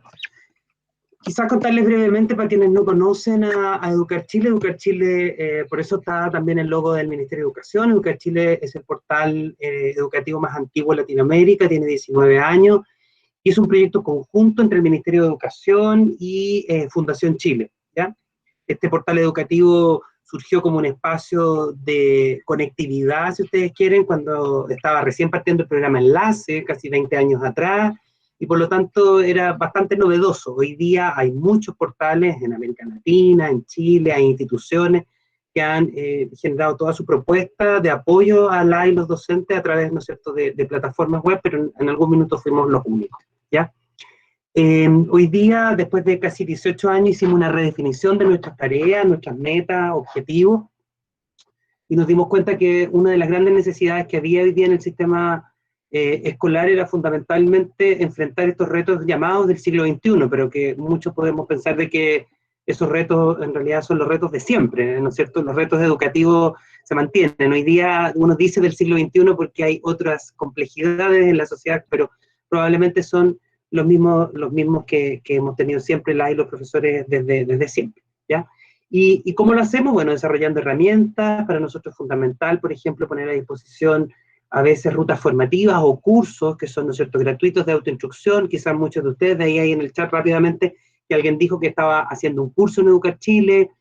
quizás contarles brevemente para quienes no conocen a Educar Chile. Educar Chile, por eso está también el logo del Ministerio de Educación. Educar Chile es el portal educativo más antiguo de Latinoamérica, tiene 19 años, y es un proyecto conjunto entre el Ministerio de Educación y Fundación Chile, ¿ya? Este portal educativo surgió como un espacio de conectividad, si ustedes quieren, cuando estaba recién partiendo el programa Enlace, casi 20 años atrás, y por lo tanto era bastante novedoso. Hoy día hay muchos portales en América Latina, en Chile, hay instituciones que han generado toda su propuesta de apoyo a la y los docentes a través, ¿no es cierto?, de plataformas web, pero en algún minuto fuimos los únicos, ¿ya? Hoy día, después de casi 18 años, hicimos una redefinición de nuestras tareas, nuestras metas, objetivos, y nos dimos cuenta que una de las grandes necesidades que había hoy día en el sistema escolar era fundamentalmente enfrentar estos retos llamados del siglo XXI, pero que muchos podemos pensar de que esos retos en realidad son los retos de siempre, ¿no es cierto? Los retos educativos se mantienen. Hoy día uno dice del siglo XXI porque hay otras complejidades en la sociedad, pero probablemente son los mismos que hemos tenido siempre y los profesores desde siempre, ¿ya? ¿Y cómo lo hacemos? Bueno, desarrollando herramientas. Para nosotros es fundamental, por ejemplo, poner a disposición a veces rutas formativas o cursos que son, ¿no es cierto?, gratuitos de autoinstrucción. Quizás muchos de ustedes, de ahí hay en el chat rápidamente, que alguien dijo que estaba haciendo un curso en Educar Chile.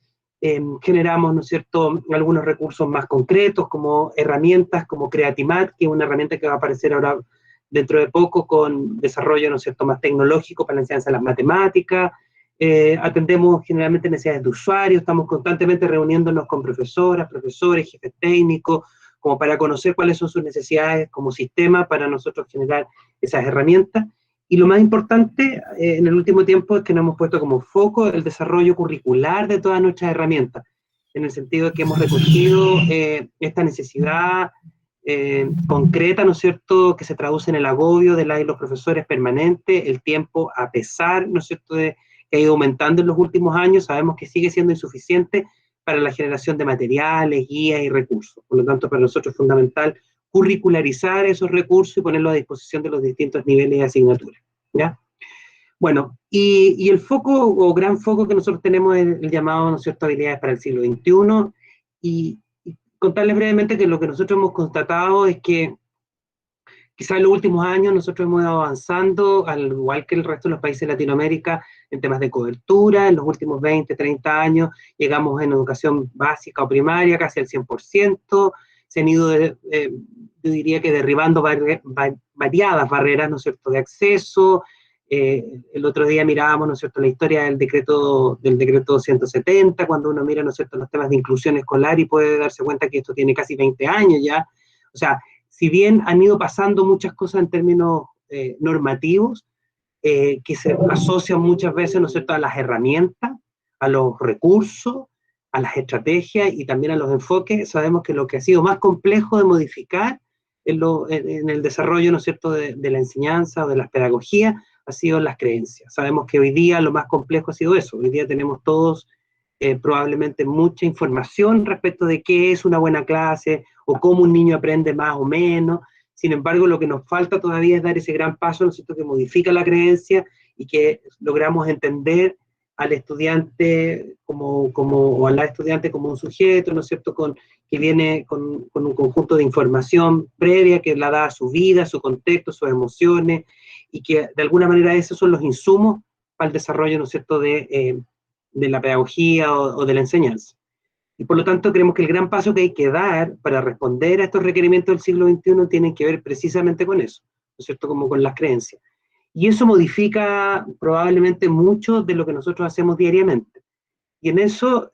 Generamos, ¿no es cierto?, algunos recursos más concretos, como herramientas como Creatimat, que es una herramienta que va a aparecer ahora dentro de poco con desarrollo, ¿no es cierto?, más tecnológico para la enseñanza de las matemáticas. Atendemos generalmente necesidades de usuarios, estamos constantemente reuniéndonos con profesoras, profesores, jefes técnicos, como para conocer cuáles son sus necesidades como sistema para nosotros generar esas herramientas. Y lo más importante en el último tiempo es que nos hemos puesto como foco el desarrollo curricular de todas nuestras herramientas, en el sentido de que hemos recogido esta necesidad concreta, ¿no es cierto?, que se traduce en el agobio de los profesores permanente, el tiempo, a pesar, ¿no es cierto?, de que ha ido aumentando en los últimos años. Sabemos que sigue siendo insuficiente para la generación de materiales, guías y recursos. Por lo tanto, para nosotros es fundamental curricularizar esos recursos y ponerlos a disposición de los distintos niveles de asignatura, ¿ya? Bueno, y el foco, o gran foco que nosotros tenemos es el llamado, ¿no es cierto?, habilidades para el siglo XXI, y contarles brevemente que lo que nosotros hemos constatado es que quizás en los últimos años nosotros hemos ido avanzando, al igual que el resto de los países de Latinoamérica, en temas de cobertura. En los últimos 20, 30 años llegamos en educación básica o primaria casi al 100%, se han ido, yo diría que derribando variadas barreras, ¿no es cierto?, de acceso. El otro día mirábamos, ¿no es cierto?, la historia del decreto 170, cuando uno mira, ¿no es cierto?, los temas de inclusión escolar y puede darse cuenta que esto tiene casi 20 años ya. O sea, si bien han ido pasando muchas cosas en términos normativos, que se asocian muchas veces, ¿no es cierto?, a las herramientas, a los recursos, a las estrategias y también a los enfoques, sabemos que lo que ha sido más complejo de modificar en el desarrollo, ¿no es cierto?, de la enseñanza o de las pedagogías, ha sido las creencias. Sabemos que hoy día lo más complejo ha sido eso. Hoy día tenemos todos probablemente mucha información respecto de qué es una buena clase o cómo un niño aprende más o menos. Sin embargo, lo que nos falta todavía es dar ese gran paso, ¿no es cierto?, que modifica la creencia y que logramos entender al estudiante o a la estudiante como un sujeto, ¿no es cierto?, que viene con un conjunto de información previa que la da a su vida, su contexto, sus emociones, y que de alguna manera esos son los insumos para el desarrollo, ¿no es cierto?, de la pedagogía o de la enseñanza. Y por lo tanto creemos que el gran paso que hay que dar para responder a estos requerimientos del siglo XXI tienen que ver precisamente con eso, ¿no es cierto?, como con las creencias. Y eso modifica probablemente mucho de lo que nosotros hacemos diariamente. Y en eso,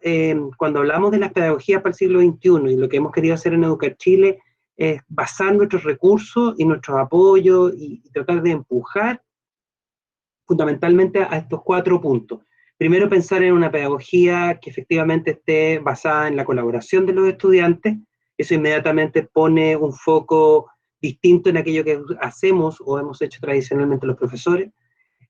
cuando hablamos de las pedagogías para el siglo XXI y lo que hemos querido hacer en Educar Chile, es basar nuestros recursos y nuestros apoyos y tratar de empujar fundamentalmente a estos 4 puntos. Primero, pensar en una pedagogía que efectivamente esté basada en la colaboración de los estudiantes. Eso inmediatamente pone un foco distinto en aquello que hacemos o hemos hecho tradicionalmente los profesores.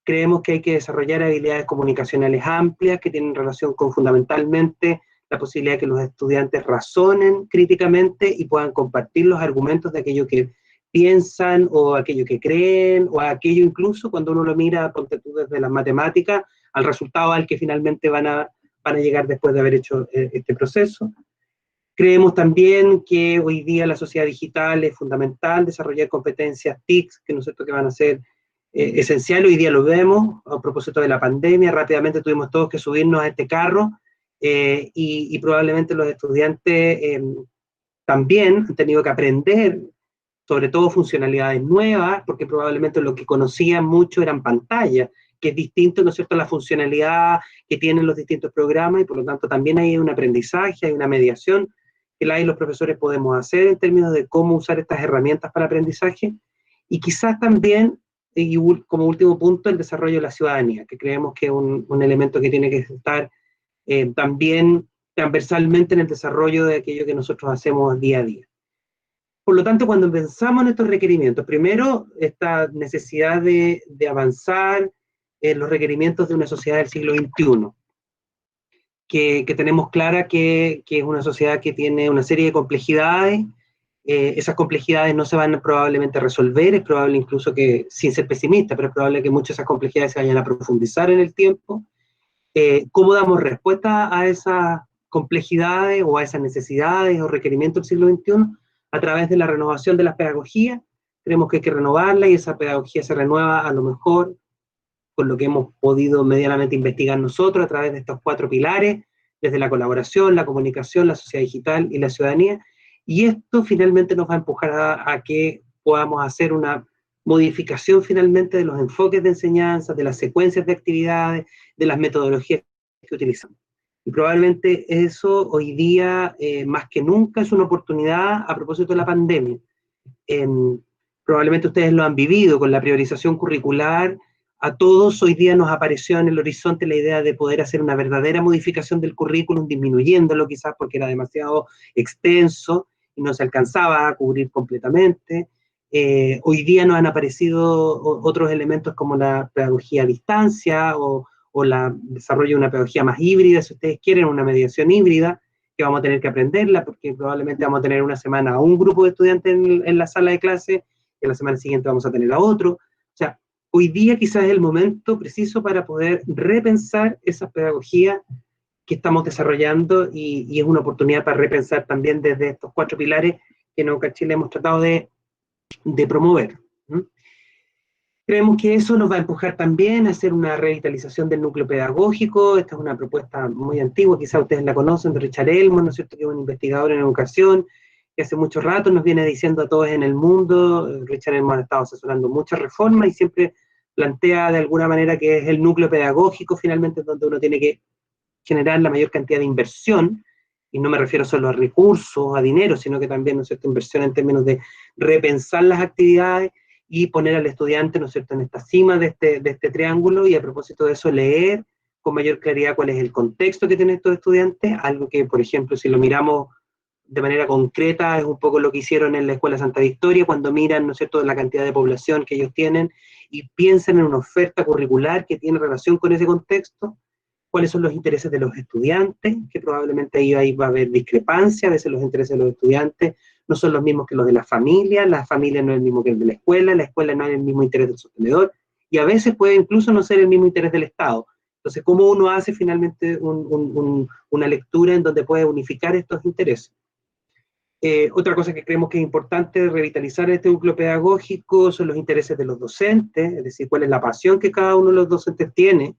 Creemos que hay que desarrollar habilidades comunicacionales amplias que tienen relación con fundamentalmente la posibilidad de que los estudiantes razonen críticamente y puedan compartir los argumentos de aquello que piensan o aquello que creen o aquello incluso cuando uno lo mira ponte tú desde las matemáticas al resultado al que finalmente van a llegar después de haber hecho este proceso. Creemos también que hoy día la sociedad digital es fundamental desarrollar competencias TICs que no sé que van a ser esencial, hoy día lo vemos, a propósito de la pandemia, rápidamente tuvimos todos que subirnos a este carro, y probablemente los estudiantes también han tenido que aprender, sobre todo funcionalidades nuevas, porque probablemente lo que conocían mucho eran pantallas, que es distinto, ¿no es cierto?, a la funcionalidad que tienen los distintos programas, y por lo tanto también hay un aprendizaje, hay una mediación que los profesores podemos hacer en términos de cómo usar estas herramientas para aprendizaje, y quizás también, y como último punto, el desarrollo de la ciudadanía, que creemos que es un elemento que tiene que estar también transversalmente en el desarrollo de aquello que nosotros hacemos día a día. Por lo tanto, cuando pensamos en estos requerimientos, primero, esta necesidad de avanzar en los requerimientos de una sociedad del siglo XXI, que tenemos clara que es una sociedad que tiene una serie de complejidades. Esas complejidades no se van probablemente a resolver, es probable incluso que, sin ser pesimista, pero es probable que muchas de esas complejidades se vayan a profundizar en el tiempo. ¿Cómo damos respuesta a esas complejidades o a esas necesidades o requerimientos del siglo XXI? A través de la renovación de las pedagogías. Creemos que hay que renovarla y esa pedagogía se renueva a lo mejor con lo que hemos podido medianamente investigar nosotros a través de estos 4 pilares, desde la colaboración, la comunicación, la sociedad digital y la ciudadanía. Y esto finalmente nos va a empujar a que podamos hacer una modificación finalmente de los enfoques de enseñanza, de las secuencias de actividades, de las metodologías que utilizamos. Y probablemente eso hoy día, más que nunca, es una oportunidad a propósito de la pandemia. Probablemente ustedes lo han vivido con la priorización curricular. A todos hoy día nos apareció en el horizonte la idea de poder hacer una verdadera modificación del currículum, disminuyéndolo quizás porque era demasiado extenso y no se alcanzaba a cubrir completamente. Hoy día nos han aparecido otros elementos como la pedagogía a distancia o el desarrollo de una pedagogía más híbrida, si ustedes quieren, una mediación híbrida, que vamos a tener que aprenderla porque probablemente vamos a tener una semana a un grupo de estudiantes en la sala de clase y la semana siguiente vamos a tener a otro. O sea, hoy día quizás es el momento preciso para poder repensar esa pedagogía que estamos desarrollando y es una oportunidad para repensar también desde estos 4 pilares que en Educar Chile hemos tratado de promover. Creemos que eso nos va a empujar también a hacer una revitalización del núcleo pedagógico. Esta es una propuesta muy antigua, quizás ustedes la conocen, de Richard Elmore, ¿no es cierto?, que es un investigador en educación, que hace mucho rato nos viene diciendo a todos en el mundo. Richard Elmore ha estado asesorando muchas reformas y siempre plantea de alguna manera que es el núcleo pedagógico finalmente donde uno tiene que generar la mayor cantidad de inversión, y no me refiero solo a recursos, a dinero, sino que también, ¿no es cierto?, inversión en términos de repensar las actividades y poner al estudiante, ¿no es cierto?, en esta cima de este triángulo, y a propósito de eso, leer con mayor claridad cuál es el contexto que tienen estos estudiantes, algo que, por ejemplo, si lo miramos de manera concreta, es un poco lo que hicieron en la Escuela Santa Victoria, cuando miran, ¿no es cierto?, la cantidad de población que ellos tienen, y piensan en una oferta curricular que tiene relación con ese contexto, cuáles son los intereses de los estudiantes, que probablemente ahí va a haber discrepancia, a veces los intereses de los estudiantes no son los mismos que los de la familia no es el mismo que el de la escuela no es el mismo interés del sostenedor, y a veces puede incluso no ser el mismo interés del Estado. Entonces, ¿cómo uno hace finalmente una lectura en donde puede unificar estos intereses? Otra cosa que creemos que es importante revitalizar este núcleo pedagógico son los intereses de los docentes, es decir, cuál es la pasión que cada uno de los docentes tiene.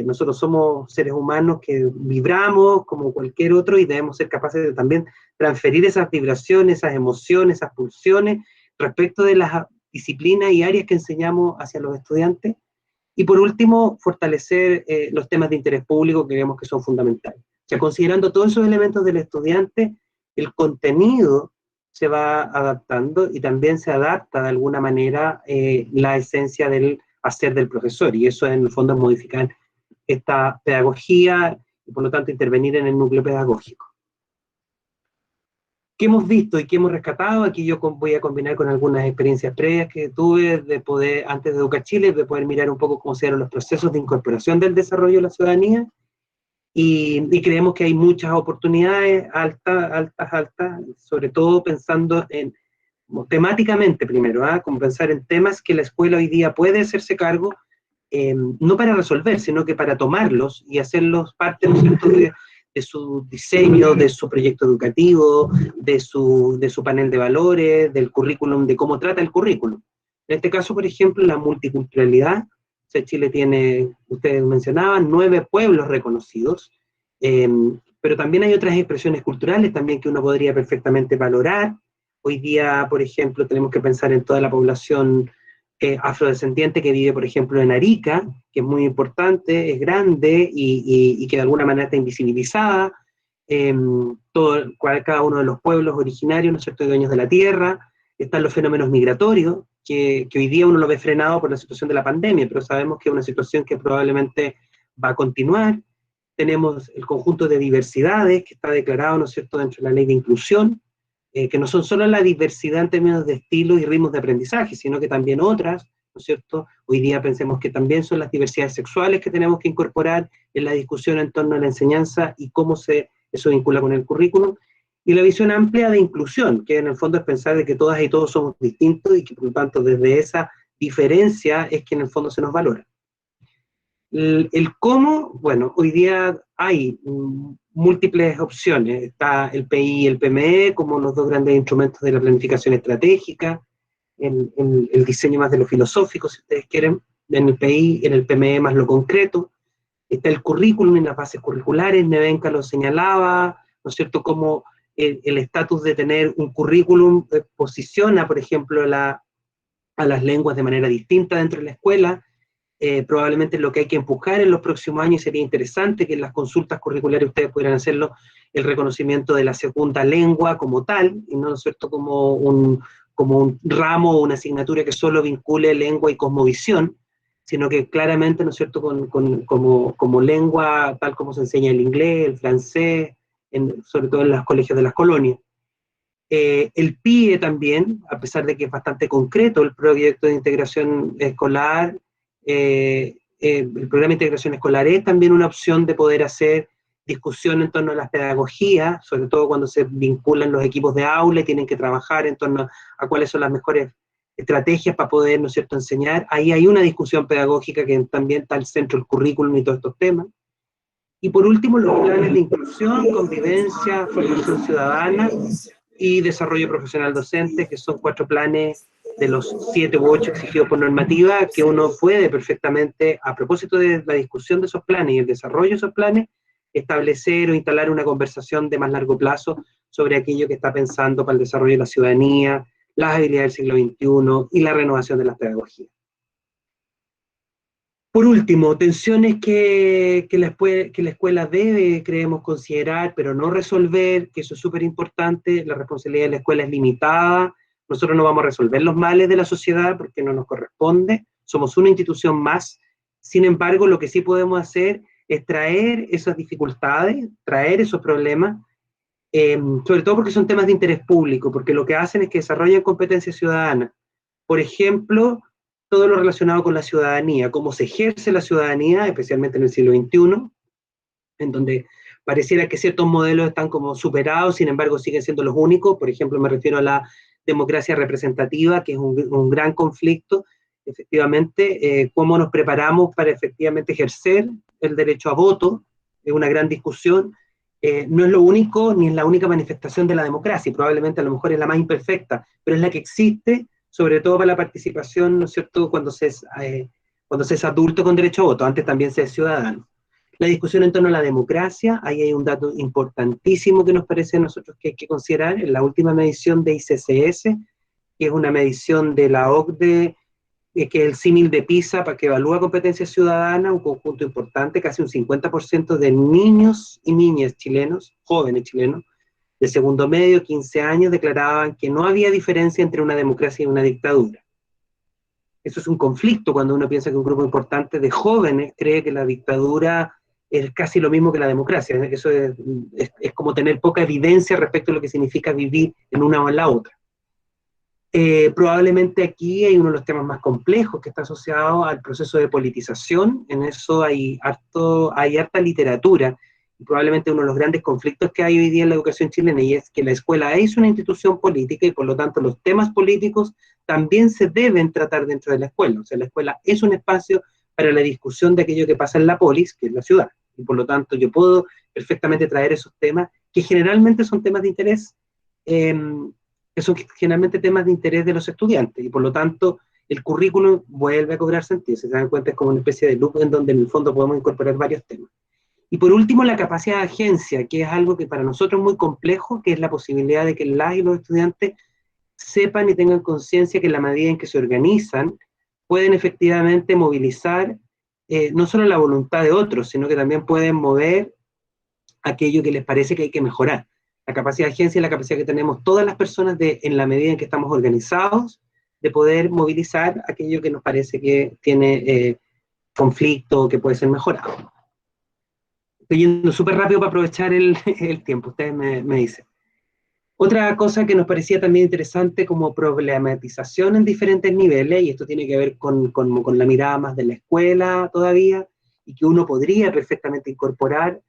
Nosotros somos seres humanos que vibramos como cualquier otro y debemos ser capaces de también transferir esas vibraciones, esas emociones, esas pulsiones respecto de las disciplinas y áreas que enseñamos hacia los estudiantes. Y por último, fortalecer los temas de interés público que creemos que son fundamentales. O sea, considerando todos esos elementos del estudiante, el contenido se va adaptando y también se adapta de alguna manera la esencia del hacer del profesor, y eso en el fondo es modificar esta pedagogía y por lo tanto intervenir en el núcleo pedagógico. ¿Qué hemos visto y qué hemos rescatado? Aquí yo voy a combinar con algunas experiencias previas que tuve de poder, antes de Educa Chile, de poder mirar un poco cómo se eran los procesos de incorporación del desarrollo de la ciudadanía, y creemos que hay muchas oportunidades altas, sobre todo pensando en, temáticamente primero, como pensar en temas que la escuela hoy día puede hacerse cargo, no para resolver, sino que para tomarlos y hacerlos parte, ¿no es cierto?, de su diseño, de su proyecto educativo, de su panel de valores, del currículum, de cómo trata el currículum. En este caso, por ejemplo, la multiculturalidad. O sea, Chile tiene, ustedes mencionaban, 9 pueblos reconocidos, pero también hay otras expresiones culturales también que uno podría perfectamente valorar. Hoy día, por ejemplo, tenemos que pensar en toda la población afrodescendiente que vive, por ejemplo, en Arica, que es muy importante, es grande y que de alguna manera está invisibilizada. Cada uno de los pueblos originarios, ¿no es cierto?, dueños de la tierra. Están los fenómenos migratorios, que hoy día uno lo ve frenado por la situación de la pandemia, pero sabemos que es una situación que probablemente va a continuar. Tenemos el conjunto de diversidades que está declarado, ¿no es cierto?, dentro de la ley de inclusión, que no son solo la diversidad en términos de estilos y ritmos de aprendizaje, sino que también otras, ¿no es cierto? Hoy día pensemos que también son las diversidades sexuales que tenemos que incorporar en la discusión en torno a la enseñanza y cómo eso vincula con el currículum. Y la visión amplia de inclusión, que en el fondo es pensar de que todas y todos somos distintos y que por lo tanto desde esa diferencia es que en el fondo se nos valora. El cómo, bueno, hoy día hay múltiples opciones. Está el PI y el PME como los dos grandes instrumentos de la planificación estratégica, el diseño más de lo filosófico, si ustedes quieren, en el PI, en el PME más lo concreto. Está el currículum en las bases curriculares, Nevenka lo señalaba, ¿no es cierto?, como el estatus de tener un currículum posiciona, por ejemplo, a las lenguas de manera distinta dentro de la escuela. Probablemente lo que hay que empujar en los próximos años, sería interesante que en las consultas curriculares ustedes pudieran hacerlo, el reconocimiento de la segunda lengua como tal, y no, ¿no es cierto?, como un ramo o una asignatura que solo vincule lengua y cosmovisión, sino que claramente, ¿no es cierto?, como lengua, tal como se enseña el inglés, el francés, sobre todo en los colegios de las colonias. El PIE también, a pesar de que es bastante concreto el proyecto de integración escolar, el programa de integración escolar es también una opción de poder hacer discusión en torno a las pedagogías, sobre todo cuando se vinculan los equipos de aula y tienen que trabajar en torno a cuáles son las mejores estrategias para poder, ¿no es cierto?, enseñar. Ahí hay una discusión pedagógica que también está al centro del currículum y todos estos temas. Y por último, los planes de inclusión, convivencia, formación ciudadana y desarrollo profesional docente, que son 4 planes de los 7 u 8 exigidos por normativa, que uno puede perfectamente, a propósito de la discusión de esos planes y el desarrollo de esos planes, establecer o instalar una conversación de más largo plazo sobre aquello que está pensando para el desarrollo de la ciudadanía, las habilidades del siglo XXI y la renovación de las pedagogías. Por último, tensiones que la escuela debe, creemos, considerar, pero no resolver, que eso es súper importante. La responsabilidad de la escuela es limitada. Nosotros no vamos a resolver los males de la sociedad porque no nos corresponde. Somos una institución más. Sin embargo, lo que sí podemos hacer es traer esas dificultades, traer esos problemas, sobre todo porque son temas de interés público, porque lo que hacen es que desarrollan competencias ciudadanas. Por ejemplo, todo lo relacionado con la ciudadanía, cómo se ejerce la ciudadanía, especialmente en el siglo XXI, en donde pareciera que ciertos modelos están como superados, sin embargo siguen siendo los únicos. Por ejemplo, me refiero a la democracia representativa, que es un gran conflicto, efectivamente, cómo nos preparamos para efectivamente ejercer el derecho a voto, es una gran discusión, no es lo único, ni es la única manifestación de la democracia, y probablemente a lo mejor es la más imperfecta, pero es la que existe, sobre todo para la participación, ¿no es cierto?, cuando se es adulto con derecho a voto, antes también se es ciudadano. La discusión en torno a la democracia, ahí hay un dato importantísimo que nos parece a nosotros que hay que considerar, en la última medición de ICCS, que es una medición de la OCDE, que es el símil de PISA, para que evalúa competencia ciudadana, un conjunto importante, casi un 50% de niños y niñas chilenos, jóvenes chilenos, de segundo medio, 15 años, declaraban que no había diferencia entre una democracia y una dictadura. Eso es un conflicto cuando uno piensa que un grupo importante de jóvenes cree que la dictadura es casi lo mismo que la democracia. Eso es como tener poca evidencia respecto a lo que significa vivir en una o en la otra. Probablemente aquí hay uno de los temas más complejos que está asociado al proceso de politización. En eso hay harta literatura, y probablemente uno de los grandes conflictos que hay hoy día en la educación chilena, y es que la escuela es una institución política, y por lo tanto los temas políticos también se deben tratar dentro de la escuela. O sea, la escuela es un espacio para la discusión de aquello que pasa en la polis, que es la ciudad, y por lo tanto yo puedo perfectamente traer esos temas, que generalmente son temas de interés, que son generalmente temas de interés de los estudiantes, y por lo tanto el currículum vuelve a cobrar sentido. Si se dan cuenta, es como una especie de loop en donde en el fondo podemos incorporar varios temas. Y por último, la capacidad de agencia, que es algo que para nosotros es muy complejo, que es la posibilidad de que las y los estudiantes sepan y tengan conciencia que en la medida en que se organizan, pueden efectivamente movilizar no solo la voluntad de otros, sino que también pueden mover aquello que les parece que hay que mejorar. La capacidad de agencia es la capacidad que tenemos todas las personas en la medida en que estamos organizados, de poder movilizar aquello que nos parece que tiene conflicto, que puede ser mejorado. Estoy yendo súper rápido para aprovechar el tiempo, ustedes me dicen. Otra cosa que nos parecía también interesante como problematización en diferentes niveles, y esto tiene que ver con la mirada más de la escuela todavía, y que uno podría perfectamente incorporar,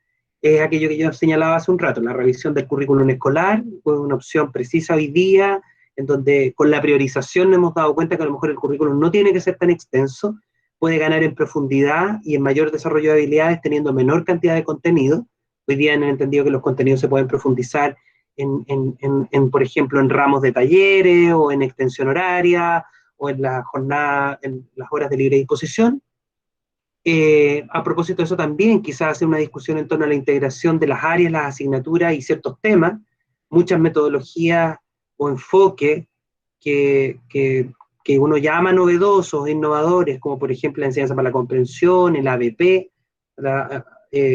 es aquello que yo señalaba hace un rato, la revisión del currículum escolar, fue una opción precisa hoy día, en donde con la priorización nos hemos dado cuenta que a lo mejor el currículum no tiene que ser tan extenso, puede ganar en profundidad y en mayor desarrollo de habilidades teniendo menor cantidad de contenido. Hoy día han entendido que los contenidos se pueden profundizar por ejemplo, en ramos de talleres, o en extensión horaria, o en la jornada, en las horas de libre disposición. A propósito de eso también, quizás hacer una discusión en torno a la integración de las áreas, las asignaturas y ciertos temas, muchas metodologías o enfoques que uno llama novedosos, innovadores, como por ejemplo la enseñanza para la comprensión, el ABP,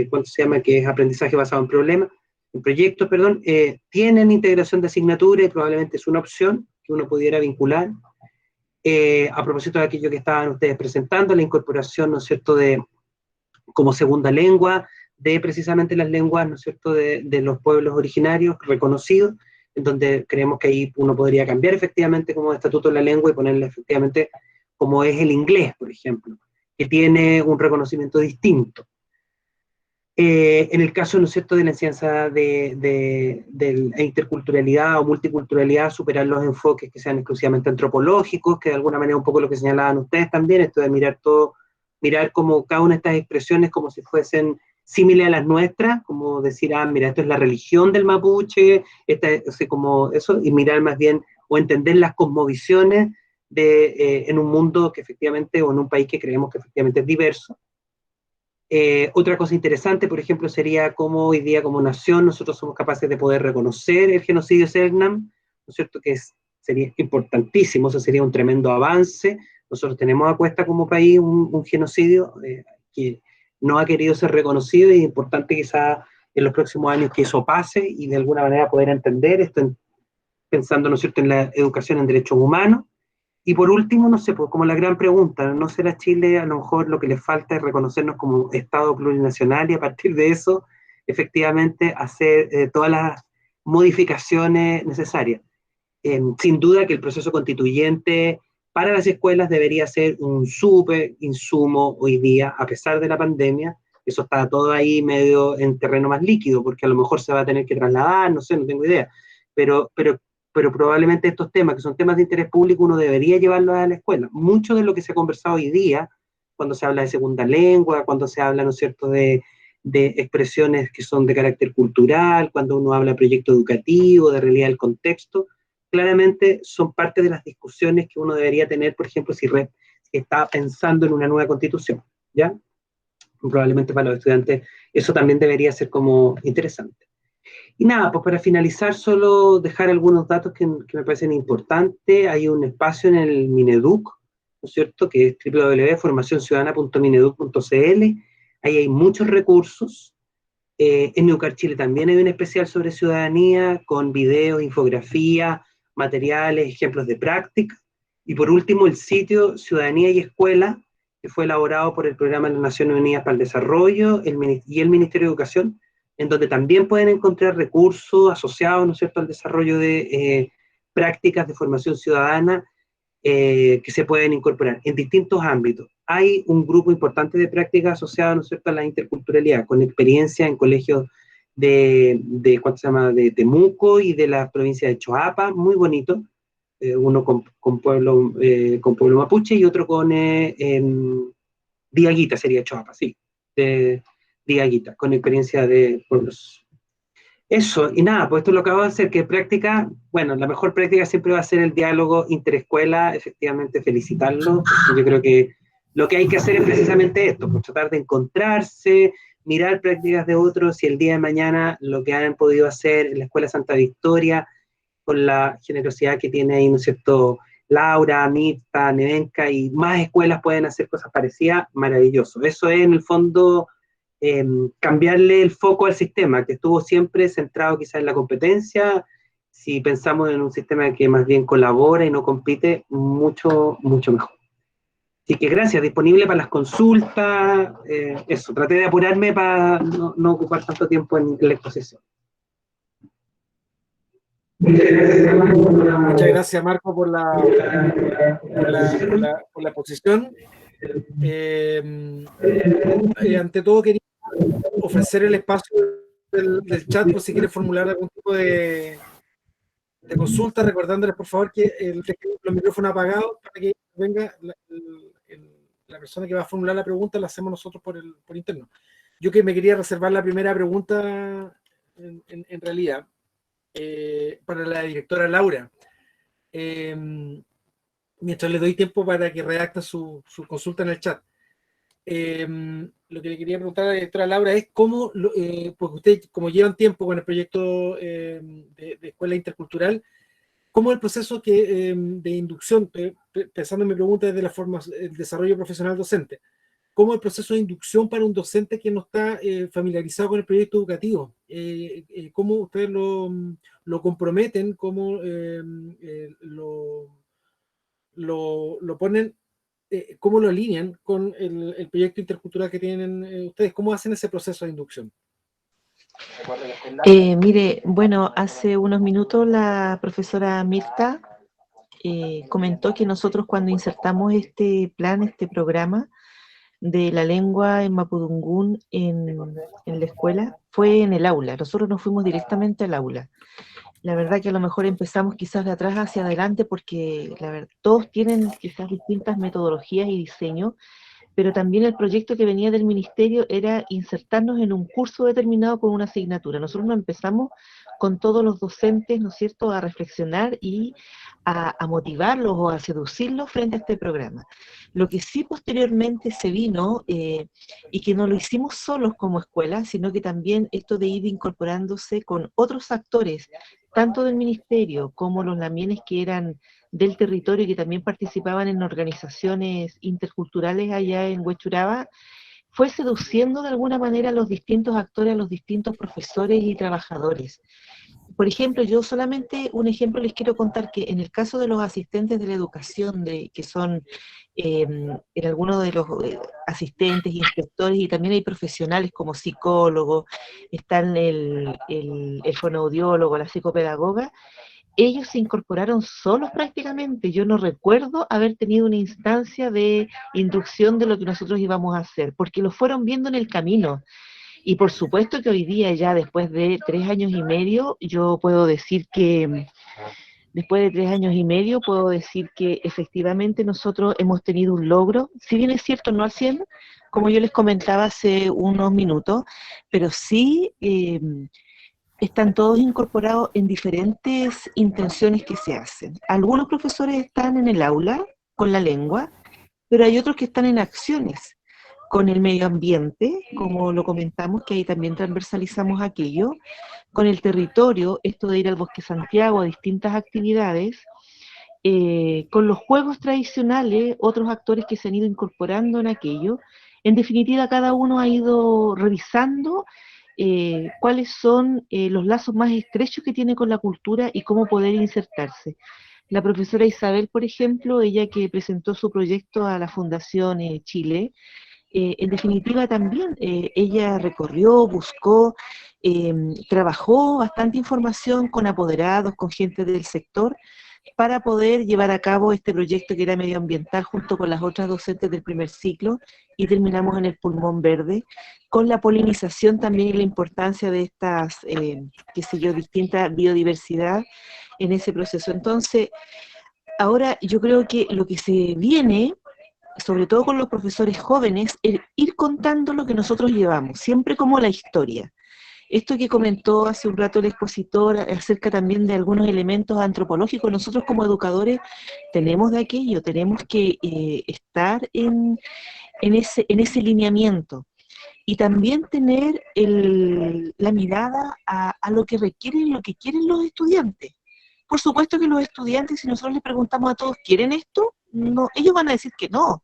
¿cuánto se llama? Que es aprendizaje basado en problemas, en proyectos, perdón, tienen integración de asignatura y probablemente es una opción que uno pudiera vincular. A propósito de aquello que estaban ustedes presentando, la incorporación, ¿no es cierto?, como segunda lengua, de precisamente las lenguas, ¿no es cierto?, de los pueblos originarios reconocidos, en donde creemos que ahí uno podría cambiar efectivamente como estatuto de la lengua y ponerle efectivamente como es el inglés, por ejemplo, que tiene un reconocimiento distinto. En el caso, ¿no es cierto?, de la enseñanza de interculturalidad o multiculturalidad, superar los enfoques que sean exclusivamente antropológicos, que de alguna manera un poco lo que señalaban ustedes también, esto de mirar como cada una de estas expresiones como si fuesen similares a las nuestras, como decir, mira, esto es la religión del mapuche, como eso, y mirar más bien, o entender las cosmovisiones en un mundo que efectivamente, o en un país que creemos que efectivamente es diverso. Otra cosa interesante, por ejemplo, sería cómo hoy día como nación nosotros somos capaces de poder reconocer el genocidio Selknam, ¿no es cierto?, que sería importantísimo, eso sería un tremendo avance. Nosotros tenemos a cuesta como país un genocidio que no ha querido ser reconocido, y es importante quizá en los próximos años que eso pase y de alguna manera poder entender esto, pensando, ¿no es cierto?, en la educación en derechos humanos. Y por último, no sé, pues como la gran pregunta, ¿no será Chile a lo mejor lo que le falta es reconocernos como Estado plurinacional y a partir de eso, efectivamente, hacer todas las modificaciones necesarias? Sin duda que el proceso constituyente para las escuelas debería ser un súper insumo hoy día, a pesar de la pandemia. Eso está todo ahí medio en terreno más líquido, porque a lo mejor se va a tener que trasladar, no sé, no tengo idea, pero probablemente estos temas, que son temas de interés público, uno debería llevarlos a la escuela. Mucho de lo que se ha conversado hoy día, cuando se habla de segunda lengua, cuando se habla, ¿no es cierto?, de de expresiones que son de carácter cultural, cuando uno habla de proyecto educativo, de realidad del contexto, claramente son parte de las discusiones que uno debería tener, por ejemplo, si está pensando en una nueva constitución, ¿ya? Probablemente para los estudiantes eso también debería ser como interesante. Y nada, pues para finalizar, solo dejar algunos datos que me parecen importantes. Hay un espacio en el Mineduc, ¿no es cierto?, que es www.formacionciudadana.mineduc.cl. Ahí hay muchos recursos. En Neucar Chile también hay un especial sobre ciudadanía, con videos, infografía, materiales, ejemplos de práctica. Y por último, el sitio Ciudadanía y Escuela, que fue elaborado por el Programa de las Naciones Unidas para el Desarrollo y el Ministerio de Educación, en donde también pueden encontrar recursos asociados, ¿no es cierto?, al desarrollo de prácticas de formación ciudadana que se pueden incorporar en distintos ámbitos. Hay un grupo importante de prácticas asociadas, ¿no es cierto?, a la interculturalidad, con experiencia en colegios de Temuco y de la provincia de Choapa, muy bonito, uno con pueblo mapuche y otro con Diaguita, sería Choapa, sí, de Diaguita, con experiencia de pueblos. Eso, y nada, pues esto es lo que vamos a hacer, que práctica, bueno, la mejor práctica siempre va a ser el diálogo interescuela, efectivamente felicitarlo, yo creo que lo que hay que hacer es precisamente esto, pues tratar de encontrarse, mirar prácticas de otros, y el día de mañana lo que han podido hacer en la Escuela Santa Victoria, con la generosidad que tiene ahí, ¿no es cierto?, Laura, Mirta, Nevenka, y más escuelas pueden hacer cosas parecidas, maravilloso. Eso es, en el fondo, cambiarle el foco al sistema, que estuvo siempre centrado quizás en la competencia. Si pensamos en un sistema que más bien colabora y no compite, mucho, mucho mejor. Así que gracias, disponible para las consultas, eso, traté de apurarme para no ocupar tanto tiempo en la exposición. Muchas gracias, Marco, por la exposición. Ante todo, quería ofrecer el espacio del chat por si quiere formular algún tipo de consulta, recordándoles por favor que los micrófonos apagados para que venga la persona que va a formular la pregunta, la hacemos nosotros por interno. Yo que me quería reservar la primera pregunta en realidad para la directora Laura. Mientras le doy tiempo para que redacte su consulta en el chat. Lo que le quería preguntar a la directora Laura es cómo, porque ustedes como llevan tiempo con el proyecto de escuela intercultural, cómo el proceso de inducción, pensando en mi pregunta desde el desarrollo profesional docente, cómo el proceso de inducción para un docente que no está familiarizado con el proyecto educativo, cómo ustedes lo comprometen, cómo lo ponen, cómo lo alinean con el proyecto intercultural que tienen ustedes, cómo hacen ese proceso de inducción. Mire, bueno, hace unos minutos la profesora Mirta comentó que nosotros cuando insertamos este plan, este programa de la lengua en Mapudungún en la escuela, fue en el aula. Nosotros nos fuimos directamente al aula. La verdad que a lo mejor empezamos quizás de atrás hacia adelante porque todos tienen quizás distintas metodologías y diseños, pero también el proyecto que venía del ministerio era insertarnos en un curso determinado con una asignatura. Nosotros no empezamos con todos los docentes, ¿no es cierto?, a reflexionar y a motivarlos o a seducirlos frente a este programa. Lo que sí posteriormente se vino, y que no lo hicimos solos como escuela, sino que también esto de ir incorporándose con otros actores, tanto del ministerio como los lamienes que eran del territorio y que también participaban en organizaciones interculturales allá en Huechuraba, fue seduciendo de alguna manera a los distintos actores, a los distintos profesores y trabajadores. Por ejemplo, yo solamente un ejemplo les quiero contar que en el caso de los asistentes de la educación, que son en algunos de los asistentes, inspectores, y también hay profesionales como psicólogos, están el fonoaudiólogo, la psicopedagoga, ellos se incorporaron solos prácticamente. Yo no recuerdo haber tenido una instancia de inducción de lo que nosotros íbamos a hacer, porque lo fueron viendo en el camino. Y por supuesto que hoy día, ya después de 3 años y medio, yo puedo decir que, después de 3 años y medio, puedo decir que efectivamente nosotros hemos tenido un logro, si bien es cierto no al 100, como yo les comentaba hace unos minutos, pero sí están todos incorporados en diferentes intenciones que se hacen. Algunos profesores están en el aula con la lengua, pero hay otros que están en acciones con el medio ambiente, como lo comentamos, que ahí también transversalizamos aquello, con el territorio, esto de ir al Bosque Santiago a distintas actividades, con los juegos tradicionales, otros actores que se han ido incorporando en aquello. En definitiva, cada uno ha ido revisando cuáles son los lazos más estrechos que tiene con la cultura y cómo poder insertarse. La profesora Isabel, por ejemplo, ella que presentó su proyecto a la Fundación Chile, en definitiva también ella recorrió, buscó, trabajó bastante información con apoderados, con gente del sector, para poder llevar a cabo este proyecto que era medioambiental junto con las otras docentes del primer ciclo, y terminamos en el pulmón verde, con la polinización también y la importancia de estas, qué sé yo, distinta biodiversidad en ese proceso. Entonces, ahora yo creo que lo que se viene, sobre todo con los profesores jóvenes, es ir contando lo que nosotros llevamos, siempre como la historia. Esto que comentó hace un rato el expositor acerca también de algunos elementos antropológicos, nosotros como educadores tenemos de aquello, tenemos que estar en ese lineamiento y también tener la mirada a lo que requieren, lo que quieren los estudiantes. Por supuesto que los estudiantes, si nosotros les preguntamos a todos, ¿quieren esto? No, ellos van a decir que no.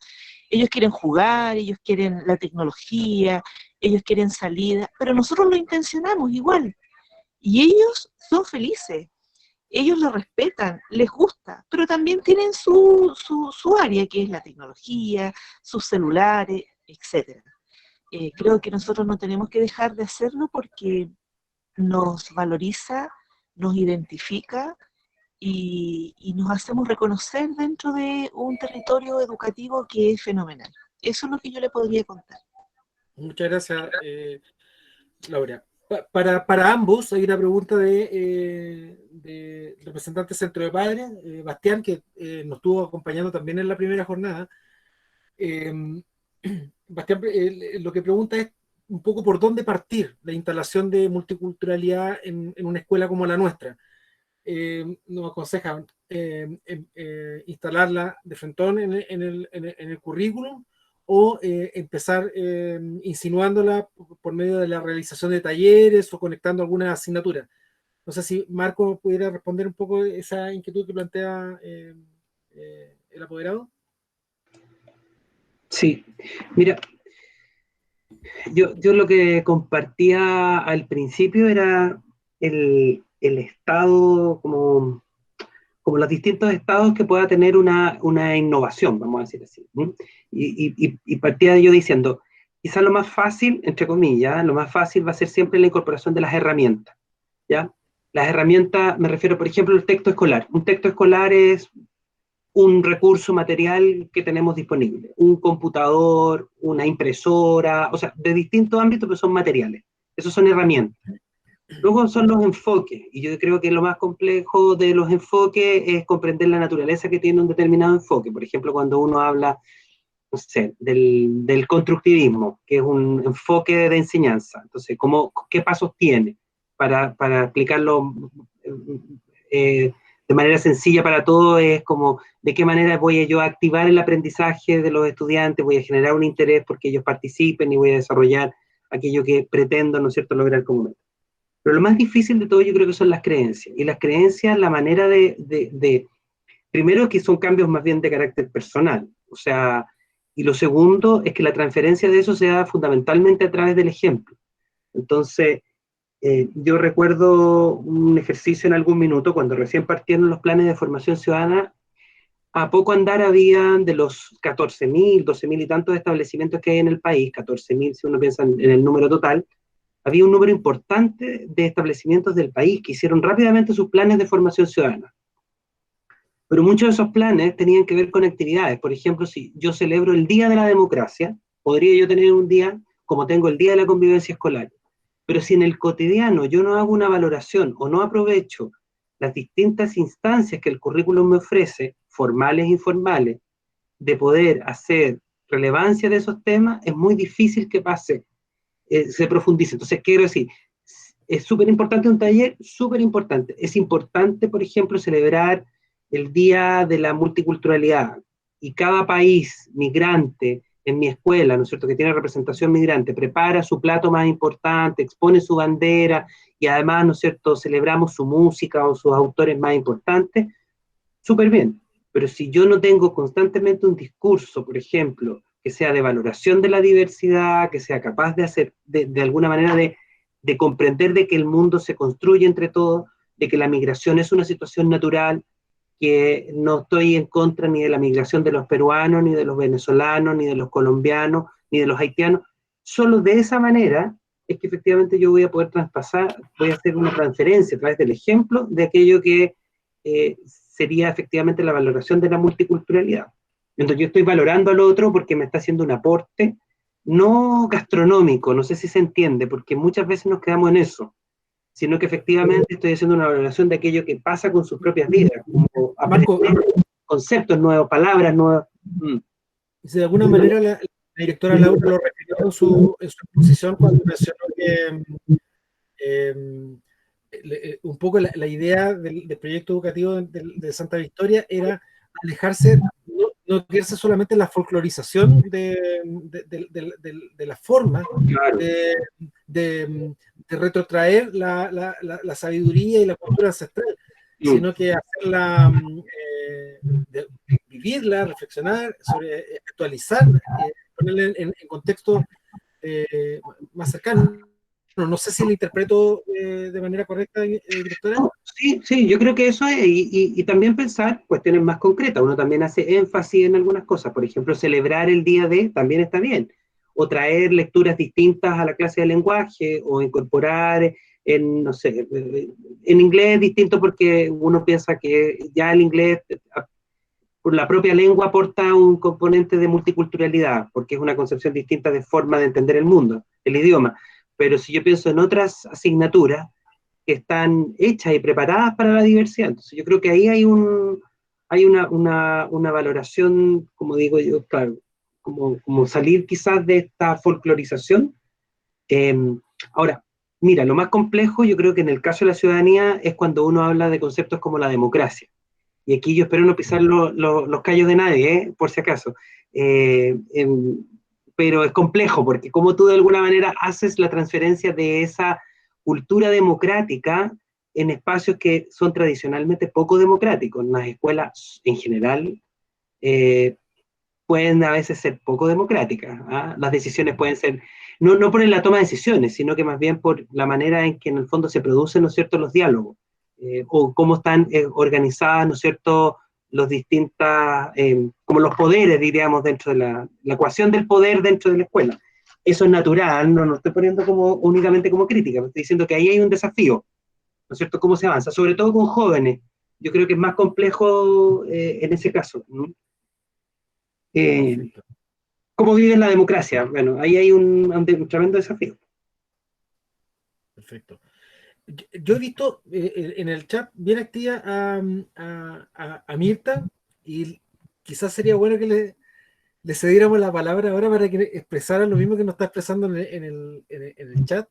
Ellos quieren jugar, ellos quieren la tecnología, ellos quieren salida, pero nosotros lo intencionamos igual. Y ellos son felices, ellos lo respetan, les gusta, pero también tienen su área, que es la tecnología, sus celulares, etc. Creo que nosotros no tenemos que dejar de hacerlo porque nos valoriza, nos identifica, y nos hacemos reconocer dentro de un territorio educativo que es fenomenal. Eso es lo que yo le podría contar. Muchas gracias, Laura. Para ambos hay una pregunta de representante Centro de Padres, Bastián, que nos estuvo acompañando también en la primera jornada. Bastián, lo que pregunta es un poco por dónde partir la instalación de multiculturalidad en una escuela como la nuestra. Nos aconsejan instalarla de frentón en el currículum, o empezar insinuándola por medio de la realización de talleres o conectando alguna asignatura. No sé si Marco pudiera responder un poco esa inquietud que plantea el apoderado. Sí, mira, yo lo que compartía al principio era el estado, como los distintos estados que pueda tener una innovación, vamos a decir así. Y partía yo diciendo, quizás lo más fácil, entre comillas, lo más fácil va a ser siempre la incorporación de las herramientas, ¿ya? Las herramientas, me refiero, por ejemplo, al texto escolar. Un texto escolar es un recurso material que tenemos disponible, un computador, una impresora, o sea, de distintos ámbitos, pero son materiales. Esos son herramientas. Luego son los enfoques, y yo creo que lo más complejo de los enfoques es comprender la naturaleza que tiene un determinado enfoque. Por ejemplo, cuando uno habla, no sé, del constructivismo, que es un enfoque de enseñanza. Entonces, ¿qué pasos tiene para explicarlo de manera sencilla para todos? Es como, ¿de qué manera voy yo a activar el aprendizaje de los estudiantes? Voy a generar un interés porque ellos participen y voy a desarrollar aquello que pretendo, ¿no es cierto?, lograr como meta. Pero lo más difícil de todo yo creo que son las creencias. Y las creencias, la manera primero, que son cambios más bien de carácter personal. O sea, y lo segundo es que la transferencia de eso se da fundamentalmente a través del ejemplo. Entonces, yo recuerdo un ejercicio en algún minuto, cuando recién partieron los planes de formación ciudadana, a poco andar habían de los 14.000, 12.000 y tantos establecimientos que hay en el país, 14.000 si uno piensa en el número total, había un número importante de establecimientos del país que hicieron rápidamente sus planes de formación ciudadana. Pero muchos de esos planes tenían que ver con actividades. Por ejemplo, si yo celebro el Día de la Democracia, podría yo tener un día como tengo el Día de la Convivencia Escolar. Pero si en el cotidiano yo no hago una valoración o no aprovecho las distintas instancias que el currículum me ofrece, formales e informales, de poder hacer relevancia de esos temas, es muy difícil que se profundice. Entonces, quiero decir, es súper importante un taller, súper importante. Es importante, por ejemplo, celebrar el Día de la Multiculturalidad, y cada país migrante en mi escuela, ¿no es cierto?, que tiene representación migrante, prepara su plato más importante, expone su bandera, y además, ¿no es cierto?, celebramos su música o sus autores más importantes, súper bien. Pero si yo no tengo constantemente un discurso, por ejemplo, que sea de valoración de la diversidad, que sea capaz de hacer, de alguna manera, de comprender de que el mundo se construye entre todos, de que la migración es una situación natural, que no estoy en contra ni de la migración de los peruanos, ni de los venezolanos, ni de los colombianos, ni de los haitianos. Solo de esa manera es que efectivamente yo voy a poder voy a hacer una transferencia a través del ejemplo de aquello que sería efectivamente la valoración de la multiculturalidad. Entonces yo estoy valorando al otro porque me está haciendo un aporte, no gastronómico, no sé si se entiende, porque muchas veces nos quedamos en eso, sino que efectivamente estoy haciendo una valoración de aquello que pasa con sus propias vidas, como aprender conceptos nuevos, palabras nuevas. Si de alguna manera la directora Laura lo refirió en su exposición cuando mencionó que un poco la idea del proyecto educativo de Santa Victoria era alejarse, no quedarse solamente en la folclorización de la forma, claro, de retrotraer la sabiduría y la cultura ancestral, sino que hacerla, vivirla, reflexionar, actualizar, ponerla en contexto más cercano. No sé si lo interpreto de manera correcta, directora. Sí, yo creo que eso es, y también pensar cuestiones más concretas. Uno también hace énfasis en algunas cosas, por ejemplo, celebrar el día de, también está bien, o traer lecturas distintas a la clase de lenguaje, o incorporar no sé, en inglés distinto porque uno piensa que ya el inglés, por la propia lengua, aporta un componente de multiculturalidad, porque es una concepción distinta de forma de entender el mundo, el idioma. Pero si yo pienso en otras asignaturas que están hechas y preparadas para la diversidad, entonces yo creo que ahí hay una valoración, como digo yo, claro, como salir quizás de esta folclorización. Ahora, mira, lo más complejo yo creo que en el caso de la ciudadanía es cuando uno habla de conceptos como la democracia. Y aquí yo espero no pisar los callos de nadie, por si acaso. Pero es complejo, porque como tú de alguna manera haces la transferencia de esa cultura democrática en espacios que son tradicionalmente poco democráticos. Las escuelas en general pueden a veces ser poco democráticas. ¿Ah? Las decisiones pueden ser, no por la toma de decisiones, sino que más bien por la manera en que en el fondo se producen, ¿no es cierto?, los diálogos. O cómo están organizadas, ¿no es cierto?, los distintas, como los poderes, diríamos, dentro de la ecuación del poder dentro de la escuela. Eso es natural, no lo estoy poniendo únicamente como crítica, estoy diciendo que ahí hay un desafío, ¿no es cierto?, cómo se avanza, sobre todo con jóvenes. Yo creo que es más complejo en ese caso. ¿Cómo viven la democracia? Bueno, ahí hay un tremendo desafío. Perfecto. Yo he visto en el chat bien activa a Mirta, y quizás sería bueno que le cediéramos la palabra ahora para que expresara lo mismo que nos está expresando en el chat.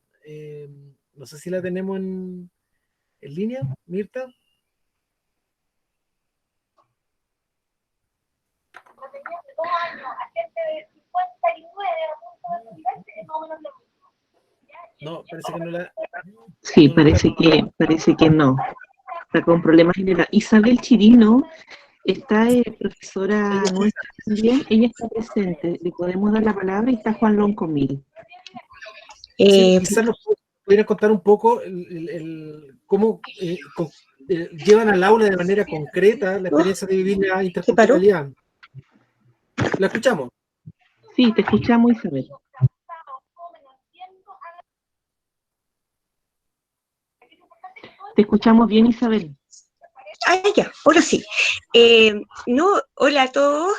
No sé si la tenemos en línea, Mirta. No, parece que no la... Sí, parece que no. Está con problemas generales. Isabel Chirino está profesora nuestra también, ella está presente, le podemos dar la palabra, y está Juan Loncomil. Sí, quizás nos pudiera contar un poco cómo llevan al aula de manera concreta la experiencia de vivir la interculturalidad. ¿La escuchamos? Sí, te escuchamos, Isabel. Te escuchamos bien, Isabel. Ah, ya, ahora sí. Hola a todos.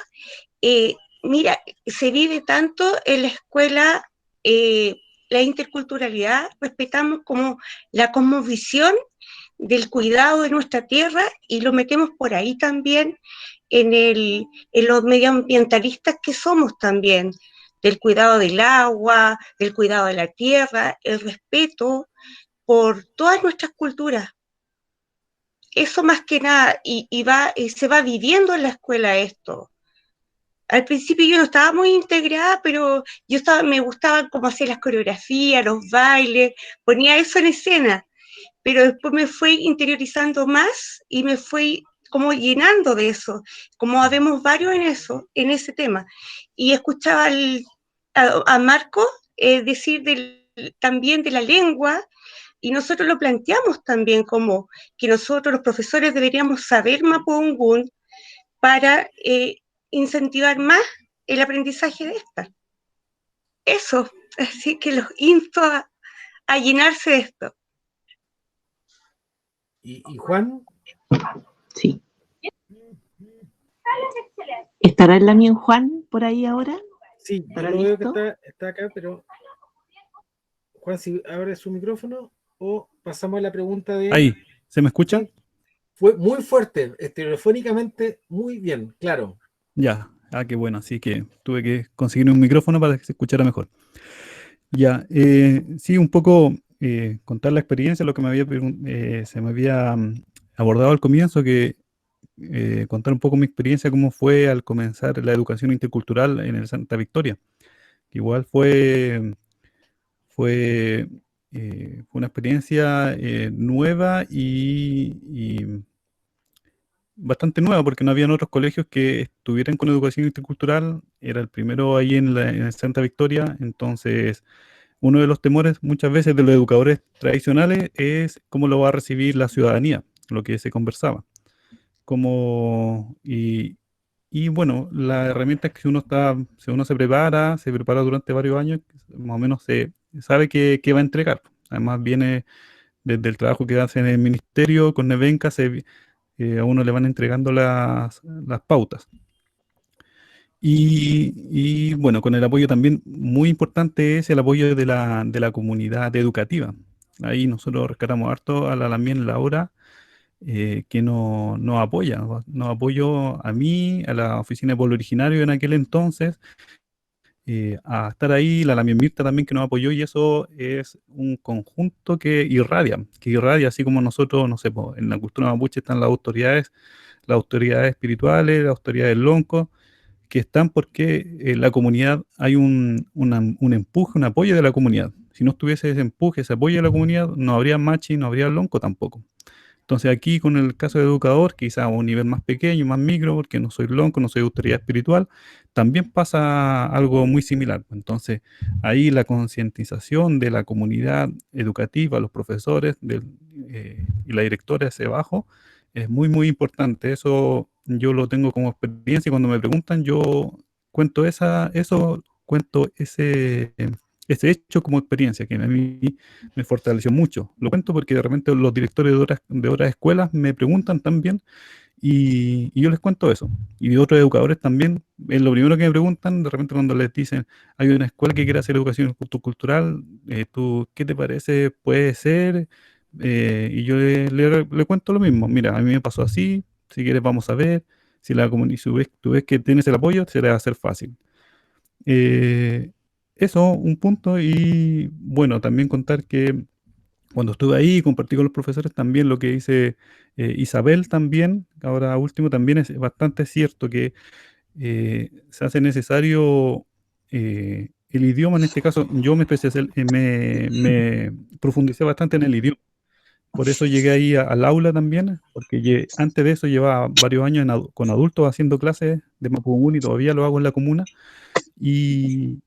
Mira, se vive tanto en la escuela la interculturalidad, respetamos como la cosmovisión del cuidado de nuestra tierra, y lo metemos por ahí también en los medioambientalistas que somos también, del cuidado del agua, del cuidado de la tierra, el respeto por todas nuestras culturas. Eso más que nada, y se va viviendo en la escuela esto. Al principio yo no estaba muy integrada, pero me gustaba cómo hacer las coreografías, los bailes, ponía eso en escena, pero después me fui interiorizando más y me fui como llenando de eso, como habemos varios en ese tema. Y escuchaba a Marco decir también de la lengua, y nosotros lo planteamos también como que nosotros los profesores deberíamos saber mapudungún para incentivar más el aprendizaje de esta. Eso, así que los insto a llenarse de esto. ¿Y Juan? Sí. ¿Estará el Lamien Juan por ahí ahora? Sí, yo lo veo que está acá, pero Juan, si abre su micrófono o pasamos a la pregunta de... Ahí, ¿se me escucha? Fue muy fuerte, estereofónicamente muy bien, claro. Ya, qué bueno, así que tuve que conseguir un micrófono para que se escuchara mejor. Ya, sí, un poco contar la experiencia, lo que se me había abordado al comienzo, que contar un poco mi experiencia, cómo fue al comenzar la educación intercultural en el Santa Victoria. Igual fue una experiencia nueva y bastante nueva, porque no habían otros colegios que estuvieran con educación intercultural. Era el primero ahí en el Santa Victoria. Entonces, uno de los temores muchas veces de los educadores tradicionales es cómo lo va a recibir la ciudadanía, lo que se conversaba. Y bueno, la herramienta es que si uno se prepara durante varios años, más o menos se sabe qué va a entregar. Además viene desde el trabajo que hace en el ministerio, con Nevenka, a uno le van entregando las pautas. Y bueno, con el apoyo también muy importante es el apoyo de la comunidad educativa. Ahí nosotros rescatamos harto a la Lamien Laura, que nos apoya. Nos apoyó a mí, a la oficina de pueblo originario en aquel entonces, a estar ahí, la Lamien Mirta también que nos apoyó, y eso es un conjunto que irradia, así como nosotros, no sé, en la cultura mapuche están las autoridades espirituales, las autoridades lonco, que están porque en la comunidad hay un empuje, un apoyo de la comunidad. Si no estuviese ese empuje, ese apoyo de la comunidad, no habría machi, no habría lonco tampoco. Entonces aquí con el caso de educador, quizá a un nivel más pequeño, más micro, porque no soy lonco, no soy autoridad espiritual, también pasa algo muy similar. Entonces ahí la concientización de la comunidad educativa, los profesores y la directora hacia abajo es muy, muy importante. Eso yo lo tengo como experiencia, y cuando me preguntan yo cuento cuento ese hecho como experiencia, que a mí me fortaleció mucho. Lo cuento porque de repente los directores de otras escuelas me preguntan también, y yo les cuento eso. Y de otros educadores también, es lo primero que me preguntan, de repente cuando les dicen, hay una escuela que quiere hacer educación cultural, ¿tú qué te parece? ¿Puede ser? Y yo le cuento lo mismo. Mira, a mí me pasó así, si quieres vamos a ver, si tú ves que tienes el apoyo, se le va a hacer fácil. Eso, un punto. Y bueno, también contar que cuando estuve ahí, compartí con los profesores también lo que dice Isabel también, ahora último, también es bastante cierto que se hace necesario el idioma. En este caso, yo me profundicé bastante en el idioma. Por eso llegué ahí al aula también, porque antes de eso llevaba varios años con adultos haciendo clases de Mapudungún, y todavía lo hago en la comuna. Y,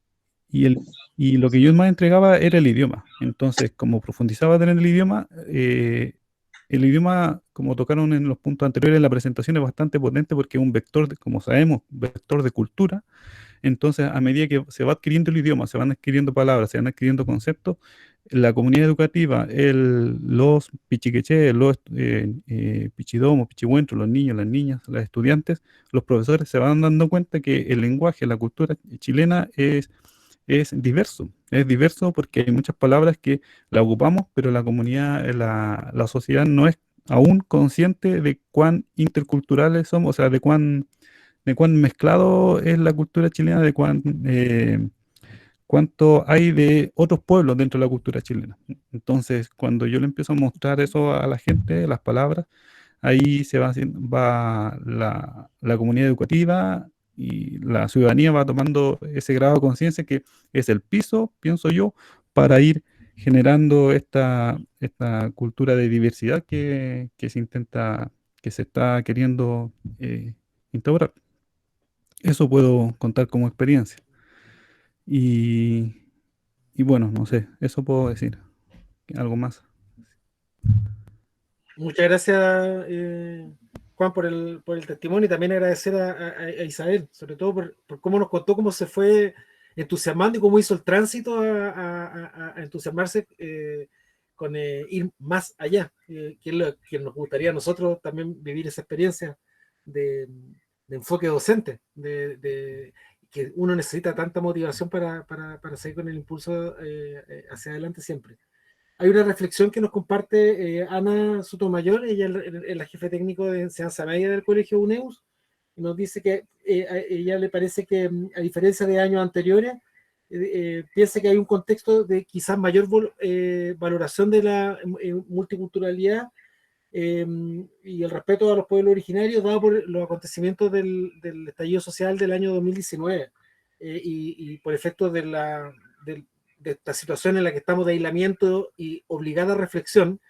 y lo que yo más entregaba era el idioma. Entonces, como profundizaba en el idioma, como tocaron en los puntos anteriores, la presentación es bastante potente porque es un vector, como sabemos, vector de cultura. Entonces, a medida que se va adquiriendo el idioma, se van adquiriendo palabras, se van adquiriendo conceptos, la comunidad educativa, los pichiqueché, los pichidomos, pichihuentros, los niños, las niñas, los estudiantes, los profesores se van dando cuenta que el lenguaje, la cultura chilena es diverso porque hay muchas palabras que la ocupamos, pero la comunidad, la sociedad no es aún conscientes de cuán interculturales somos, o sea, de cuán mezclado es la cultura chilena, de cuánto hay de otros pueblos dentro de la cultura chilena. Entonces, cuando yo le empiezo a mostrar eso a la gente, las palabras, ahí va la comunidad educativa y la ciudadanía va tomando ese grado de conciencia que es el piso, pienso yo, para ir generando esta cultura de diversidad que se está queriendo instaurar. Eso puedo contar como experiencia. Y, y bueno, no sé, eso puedo decir. ¿Algo más? Muchas gracias, Juan, por el testimonio, y también agradecer a Isabel, sobre todo por cómo nos contó cómo se fue entusiasmando y cómo hizo el tránsito a entusiasmarse con ir más allá, que nos gustaría a nosotros también vivir esa experiencia de enfoque docente, que uno necesita tanta motivación para seguir con el impulso hacia adelante siempre. Hay una reflexión que nos comparte Ana Sotomayor, ella es la jefe técnico de enseñanza media del colegio UNEUS, y nos dice que a ella le parece que, a diferencia de años anteriores, piensa que hay un contexto de quizás mayor valoración de la multiculturalidad y el respeto a los pueblos originarios, dado por los acontecimientos del estallido social del año 2019 y por efecto de esta situación en la que estamos de aislamiento y obligada reflexión.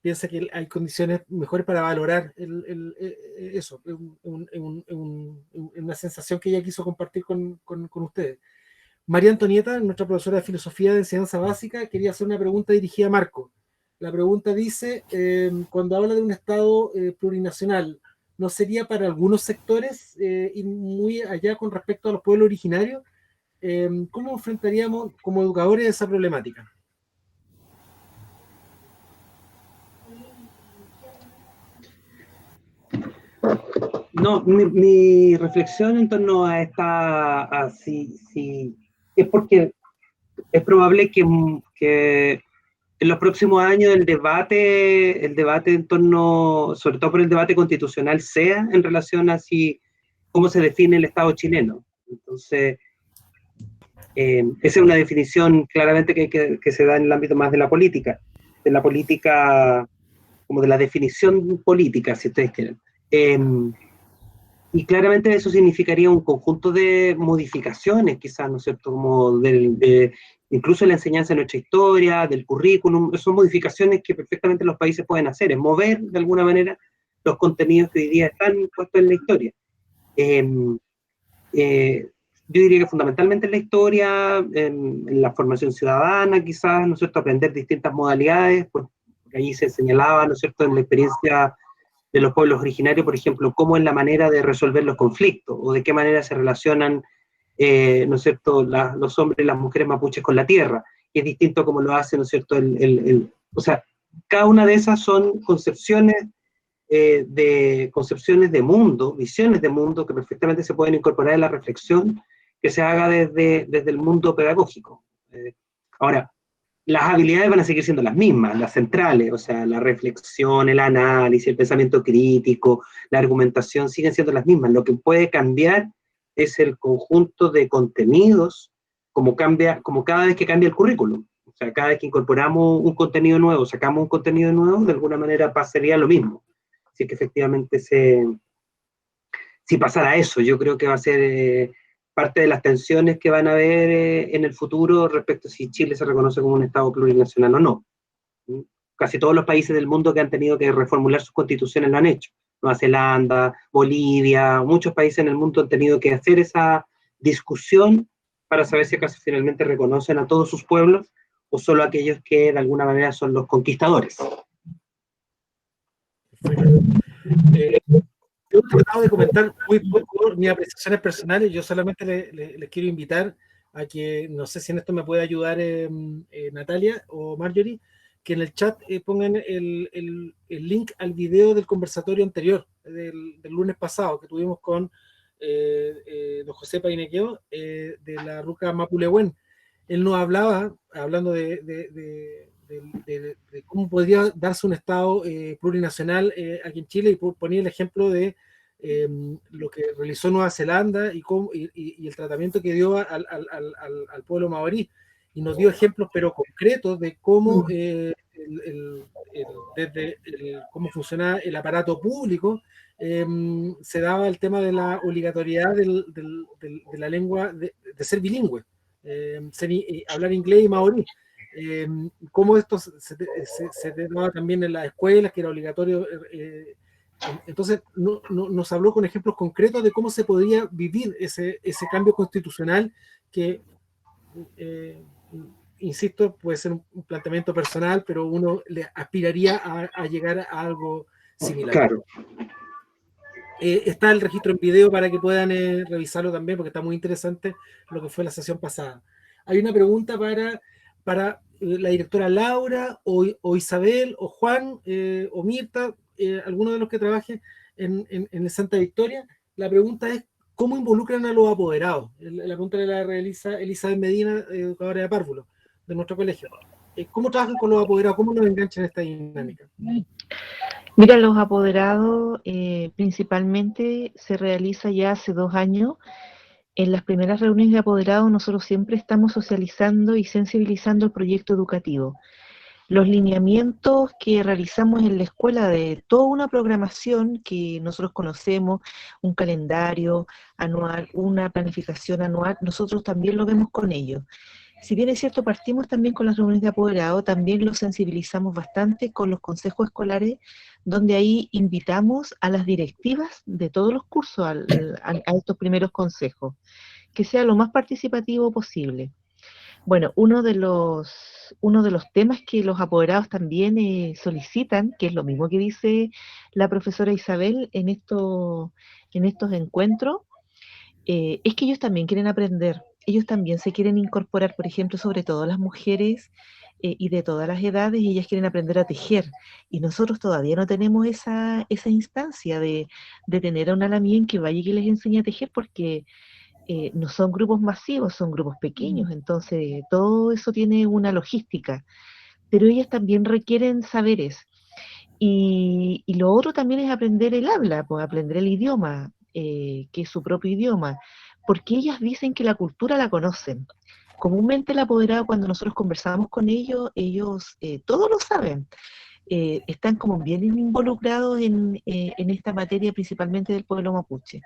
Piensa que hay condiciones mejores para valorar eso, una sensación que ella quiso compartir con ustedes. María Antonieta, nuestra profesora de Filosofía de Enseñanza Básica, quería hacer una pregunta dirigida a Marco. La pregunta dice, cuando habla de un Estado plurinacional, ¿no sería para algunos sectores ir muy allá con respecto a los pueblos originarios? ¿Cómo enfrentaríamos como educadores esa problemática? No, mi reflexión en torno a si es porque es probable que en los próximos años el debate en torno, sobre todo por el debate constitucional, sea en relación a cómo se define el Estado chileno. Entonces, esa es una definición claramente que se da en el ámbito más de la política, como de la definición política, si ustedes quieren. Y claramente eso significaría un conjunto de modificaciones, quizás, ¿no es cierto?, como incluso la enseñanza de nuestra historia, del currículum. Son modificaciones que perfectamente los países pueden hacer, es mover de alguna manera los contenidos que hoy día están puestos en la historia. Yo diría que fundamentalmente en la historia, en la formación ciudadana, quizás, ¿no es cierto?, aprender distintas modalidades, porque allí se señalaba, ¿no es cierto?, en la experiencia de los pueblos originarios, por ejemplo, cómo es la manera de resolver los conflictos, o de qué manera se relacionan, ¿no es cierto?, los hombres y las mujeres mapuches con la tierra, y es distinto como lo hace, ¿no es cierto?, o sea, cada una de esas son concepciones de mundo, visiones de mundo, que perfectamente se pueden incorporar en la reflexión que se haga desde el mundo pedagógico. Ahora, las habilidades van a seguir siendo las mismas, las centrales, o sea, la reflexión, el análisis, el pensamiento crítico, la argumentación siguen siendo las mismas. Lo que puede cambiar es el conjunto de contenidos, como cada vez que cambia el currículum. O sea, cada vez que incorporamos un contenido nuevo, sacamos un contenido nuevo, de alguna manera pasaría lo mismo. Así que efectivamente si pasara eso, yo creo que va a ser parte de las tensiones que van a haber en el futuro respecto a si Chile se reconoce como un Estado plurinacional o no. Casi todos los países del mundo que han tenido que reformular sus constituciones lo han hecho. Nueva Zelanda, Bolivia, muchos países en el mundo han tenido que hacer esa discusión para saber si acaso finalmente reconocen a todos sus pueblos o solo a aquellos que de alguna manera son los conquistadores. Yo he tratado de comentar muy poco mis apreciaciones personales. Yo solamente les quiero invitar a que, no sé si en esto me puede ayudar Natalia o Marjorie, que en el chat pongan el link al video del conversatorio anterior, del lunes pasado, que tuvimos con don José Painequeo, de la Ruca Mapulehuen. Él nos hablaba, hablando de de cómo podría darse un Estado plurinacional aquí en Chile, y ponía el ejemplo de lo que realizó Nueva Zelanda y el tratamiento que dio al pueblo maorí, y nos dio ejemplos pero concretos de cómo cómo funcionaba el aparato público. Se daba el tema de la obligatoriedad de la lengua, de ser bilingüe, hablar inglés y maorí. Cómo esto se daba también en las escuelas, que era obligatorio. Entonces nos habló con ejemplos concretos de cómo se podría vivir ese cambio constitucional que, insisto, puede ser un planteamiento personal, pero uno le aspiraría a llegar a algo similar. Claro. Está el registro en video para que puedan revisarlo también, porque está muy interesante lo que fue la sesión pasada. Hay una pregunta para la directora Laura, o Isabel, o Juan, o Mirta, alguno de los que trabaje en el Santa Victoria. La pregunta es: ¿cómo involucran a los apoderados? La pregunta la realiza Elizabeth Medina, educadora de párvulos de nuestro colegio. ¿Cómo trabajan con los apoderados? ¿Cómo los enganchan en esta dinámica? Mira, los apoderados principalmente se realiza ya hace 2 años. En las primeras reuniones de apoderados nosotros siempre estamos socializando y sensibilizando el proyecto educativo. Los lineamientos que realizamos en la escuela de toda una programación que nosotros conocemos, un calendario anual, una planificación anual, nosotros también lo vemos con ellos. Si bien es cierto, partimos también con las reuniones de apoderado, también los sensibilizamos bastante con los consejos escolares, donde ahí invitamos a las directivas de todos los cursos a estos primeros consejos, que sea lo más participativo posible. Bueno, uno de los temas que los apoderados también solicitan, que es lo mismo que dice la profesora Isabel en estos encuentros, es que ellos también quieren aprender. Ellos también se quieren incorporar, por ejemplo, sobre todo las mujeres y de todas las edades, y ellas quieren aprender a tejer. Y nosotros todavía no tenemos esa instancia de tener a una Lamien que vaya y que les enseñe a tejer, porque no son grupos masivos, son grupos pequeños, entonces todo eso tiene una logística. Pero ellas también requieren saberes. Y lo otro también es aprender el habla, pues aprender el idioma, que es su propio idioma, porque ellas dicen que la cultura la conocen. Comúnmente el apoderado, cuando nosotros conversamos con ellos todos lo saben. Están como bien involucrados en esta materia, principalmente del pueblo mapuche.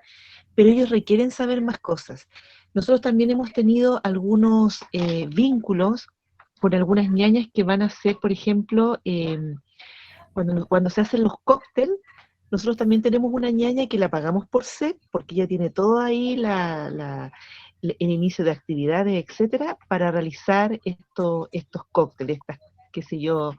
Pero ellos requieren saber más cosas. Nosotros también hemos tenido algunos vínculos con algunas ñañas que van a hacer, por ejemplo, cuando se hacen los cócteles. Nosotros también tenemos una ñaña que la pagamos por set, porque ella tiene todo ahí el inicio de actividades, etcétera, para realizar estos cócteles, estas, qué sé yo,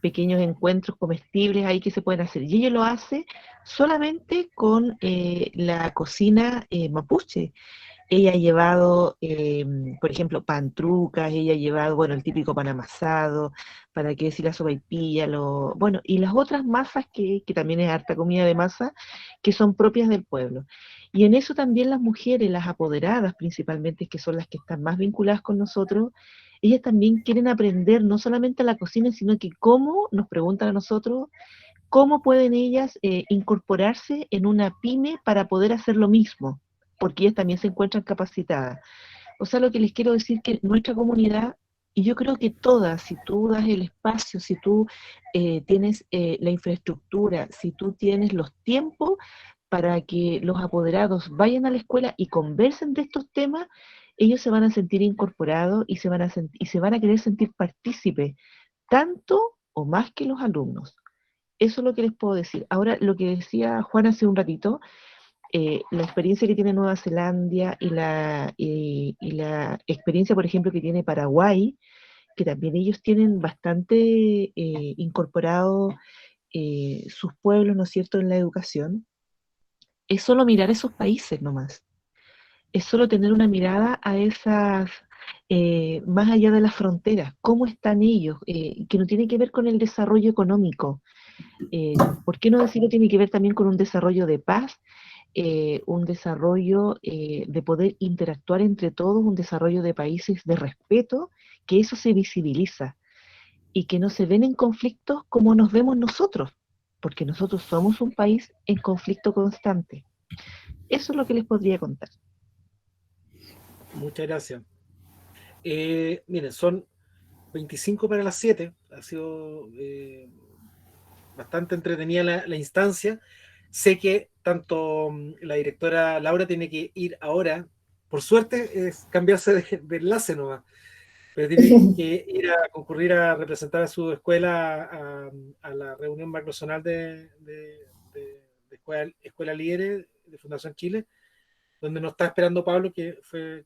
pequeños encuentros comestibles ahí que se pueden hacer. Y ella lo hace solamente con la cocina mapuche. Ella ha llevado, por ejemplo, pantrucas, ella ha llevado, bueno, el típico pan amasado, para qué decir la sopaipilla, bueno, y las otras masas que también es harta comida de masa, que son propias del pueblo. Y en eso también las mujeres, las apoderadas principalmente, que son las que están más vinculadas con nosotros, ellas también quieren aprender no solamente la cocina, sino que cómo, nos preguntan a nosotros, cómo pueden ellas incorporarse en una pyme para poder hacer lo mismo, porque ellas también se encuentran capacitadas. O sea, lo que les quiero decir que nuestra comunidad, y yo creo que todas, si tú das el espacio, si tú tienes la infraestructura, si tú tienes los tiempos para que los apoderados vayan a la escuela y conversen de estos temas, ellos se van a sentir incorporados y se van a querer sentir partícipes, tanto o más que los alumnos. Eso es lo que les puedo decir. Ahora, lo que decía Juan hace un ratito, la experiencia que tiene Nueva Zelanda y la experiencia, por ejemplo, que tiene Paraguay, que también ellos tienen bastante incorporado sus pueblos, ¿no es cierto?, en la educación, es solo mirar esos países nomás. Es solo tener una mirada a esas, más allá de las fronteras, cómo están ellos, que no tiene que ver con el desarrollo económico. ¿Por qué no decirlo? Tiene que ver también con un desarrollo de paz, un desarrollo de poder interactuar entre todos, un desarrollo de países de respeto, que eso se visibiliza y que no se ven en conflictos como nos vemos nosotros, porque nosotros somos un país en conflicto constante. Eso es lo que les podría contar. Muchas gracias. Miren, son 25 para las 7. Ha sido bastante entretenida la instancia. Sé que tanto la directora Laura tiene que ir ahora. Por suerte es cambiarse de enlace nomás, pero tiene que ir a concurrir a representar a su escuela a la reunión macrozonal de escuela líderes de Fundación Chile, donde nos está esperando Pablo, que fue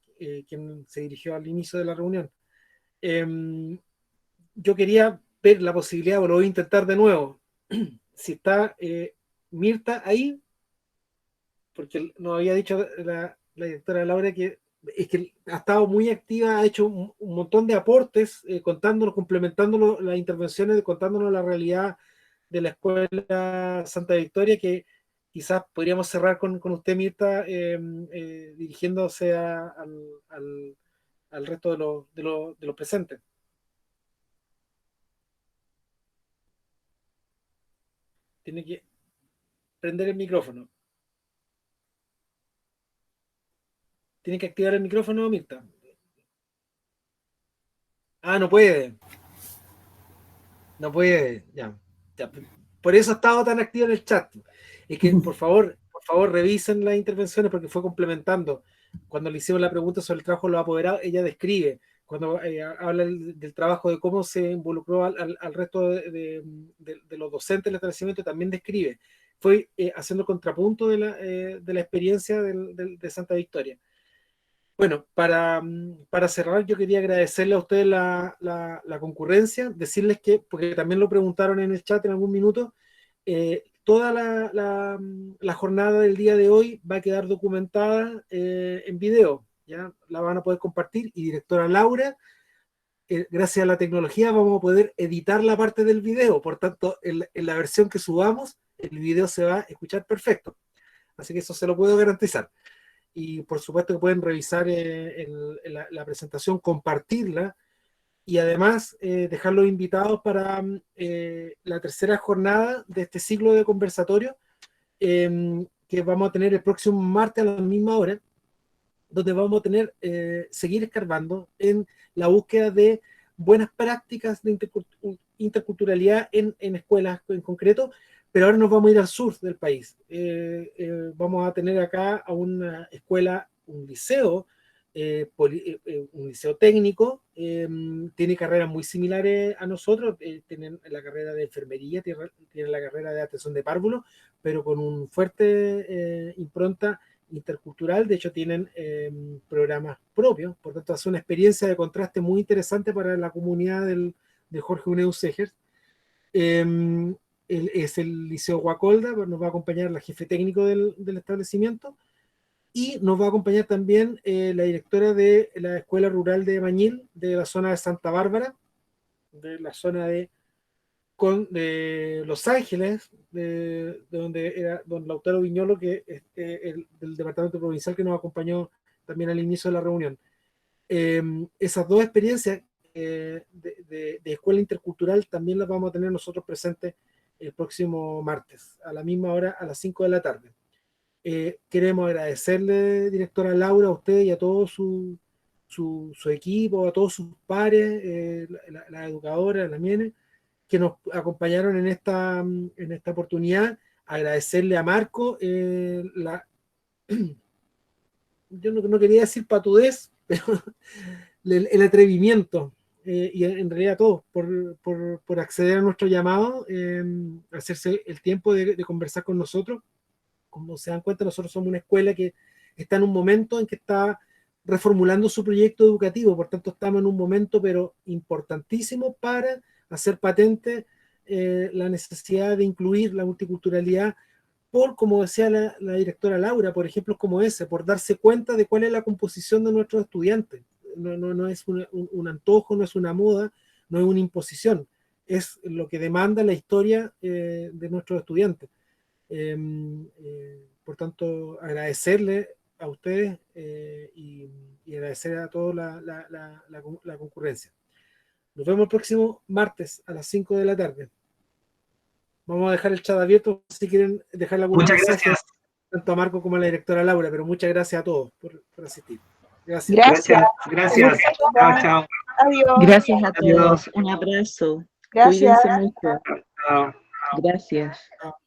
quien se dirigió al inicio de la reunión. Yo quería ver la posibilidad, o lo voy a intentar de nuevo, si está Mirta ahí, porque nos había dicho la directora Laura que es que ha estado muy activa, ha hecho un montón de aportes, contándonos, complementándonos las intervenciones, contándonos la realidad de la Escuela Santa Victoria, que quizás podríamos cerrar con usted, Mirta, dirigiéndose al resto de los presentes. Tiene que prender el micrófono. Tiene que activar el micrófono, Mirta. Ah, no puede. No puede. Ya. Por eso ha estado tan activo en el chat. Es que, por favor, revisen las intervenciones porque fue complementando. Cuando le hicimos la pregunta sobre el trabajo de los apoderados, ella describe. Cuando habla del trabajo de cómo se involucró al resto de los docentes del establecimiento, también describe. Fue haciendo contrapunto de la experiencia de Santa Victoria. Bueno, para cerrar, yo quería agradecerle a ustedes la concurrencia, decirles que, porque también lo preguntaron en el chat en algún minuto, toda la jornada del día de hoy va a quedar documentada en video, ya la van a poder compartir, y directora Laura, gracias a la tecnología vamos a poder editar la parte del video, por tanto, en la versión que subamos, el video se va a escuchar perfecto, así que eso se lo puedo garantizar. Y por supuesto que pueden revisar la presentación, compartirla y además dejarlos invitados para la tercera jornada de este ciclo de conversatorio que vamos a tener el próximo martes a la misma hora, donde vamos a tener, seguir escarbando en la búsqueda de buenas prácticas de interculturalidad en escuelas en concreto, pero ahora nos vamos a ir al sur del país. Vamos a tener acá a una escuela, un liceo técnico, tiene carreras muy similares a nosotros, tienen la carrera de enfermería, tienen la carrera de atención de párvulos, pero con un fuerte impronta intercultural. De hecho tienen programas propios, por tanto hace una experiencia de contraste muy interesante para la comunidad de Jorge Uneu Segers. Es el Liceo Guacolda, nos va a acompañar la jefe técnico del establecimiento, y nos va a acompañar también la directora de la Escuela Rural de Mañil, de la zona de Santa Bárbara, de la zona de Los Ángeles, de donde era don Lautaro Viñolo, que es del departamento provincial, que nos acompañó también al inicio de la reunión. Esas dos experiencias de escuela intercultural también las vamos a tener nosotros presentes el próximo martes, a la misma hora, a las 5 de la tarde. Queremos agradecerle, directora Laura, a usted y a todo su equipo, a todos sus pares, la educadora, la MIENE, que nos acompañaron en esta oportunidad. Agradecerle a Marco, yo no quería decir patudez, pero el atrevimiento, y en realidad todos, por acceder a nuestro llamado, hacerse el tiempo de conversar con nosotros. Como se dan cuenta, nosotros somos una escuela que está en un momento en que está reformulando su proyecto educativo, por tanto estamos en un momento pero importantísimo para hacer patente la necesidad de incluir la multiculturalidad, como decía la directora Laura, por ejemplo como ese, por darse cuenta de cuál es la composición de nuestros estudiantes. No es un antojo, no es una moda, no es una imposición, es lo que demanda la historia de nuestros estudiantes. Por tanto, agradecerle a ustedes y agradecer a todos la concurrencia. Nos vemos el próximo martes a las 5 de la tarde. Vamos a dejar el chat abierto si quieren dejar algún Muchas mensaje, gracias. tanto a Marco como a la directora Laura, pero muchas gracias a todos por asistir. Gracias. Gracias. Gracias. Chao, chao. Adiós. Gracias a Adiós. todos. Un abrazo. Gracias. Cuídense mucho. Chao. Gracias. Chao.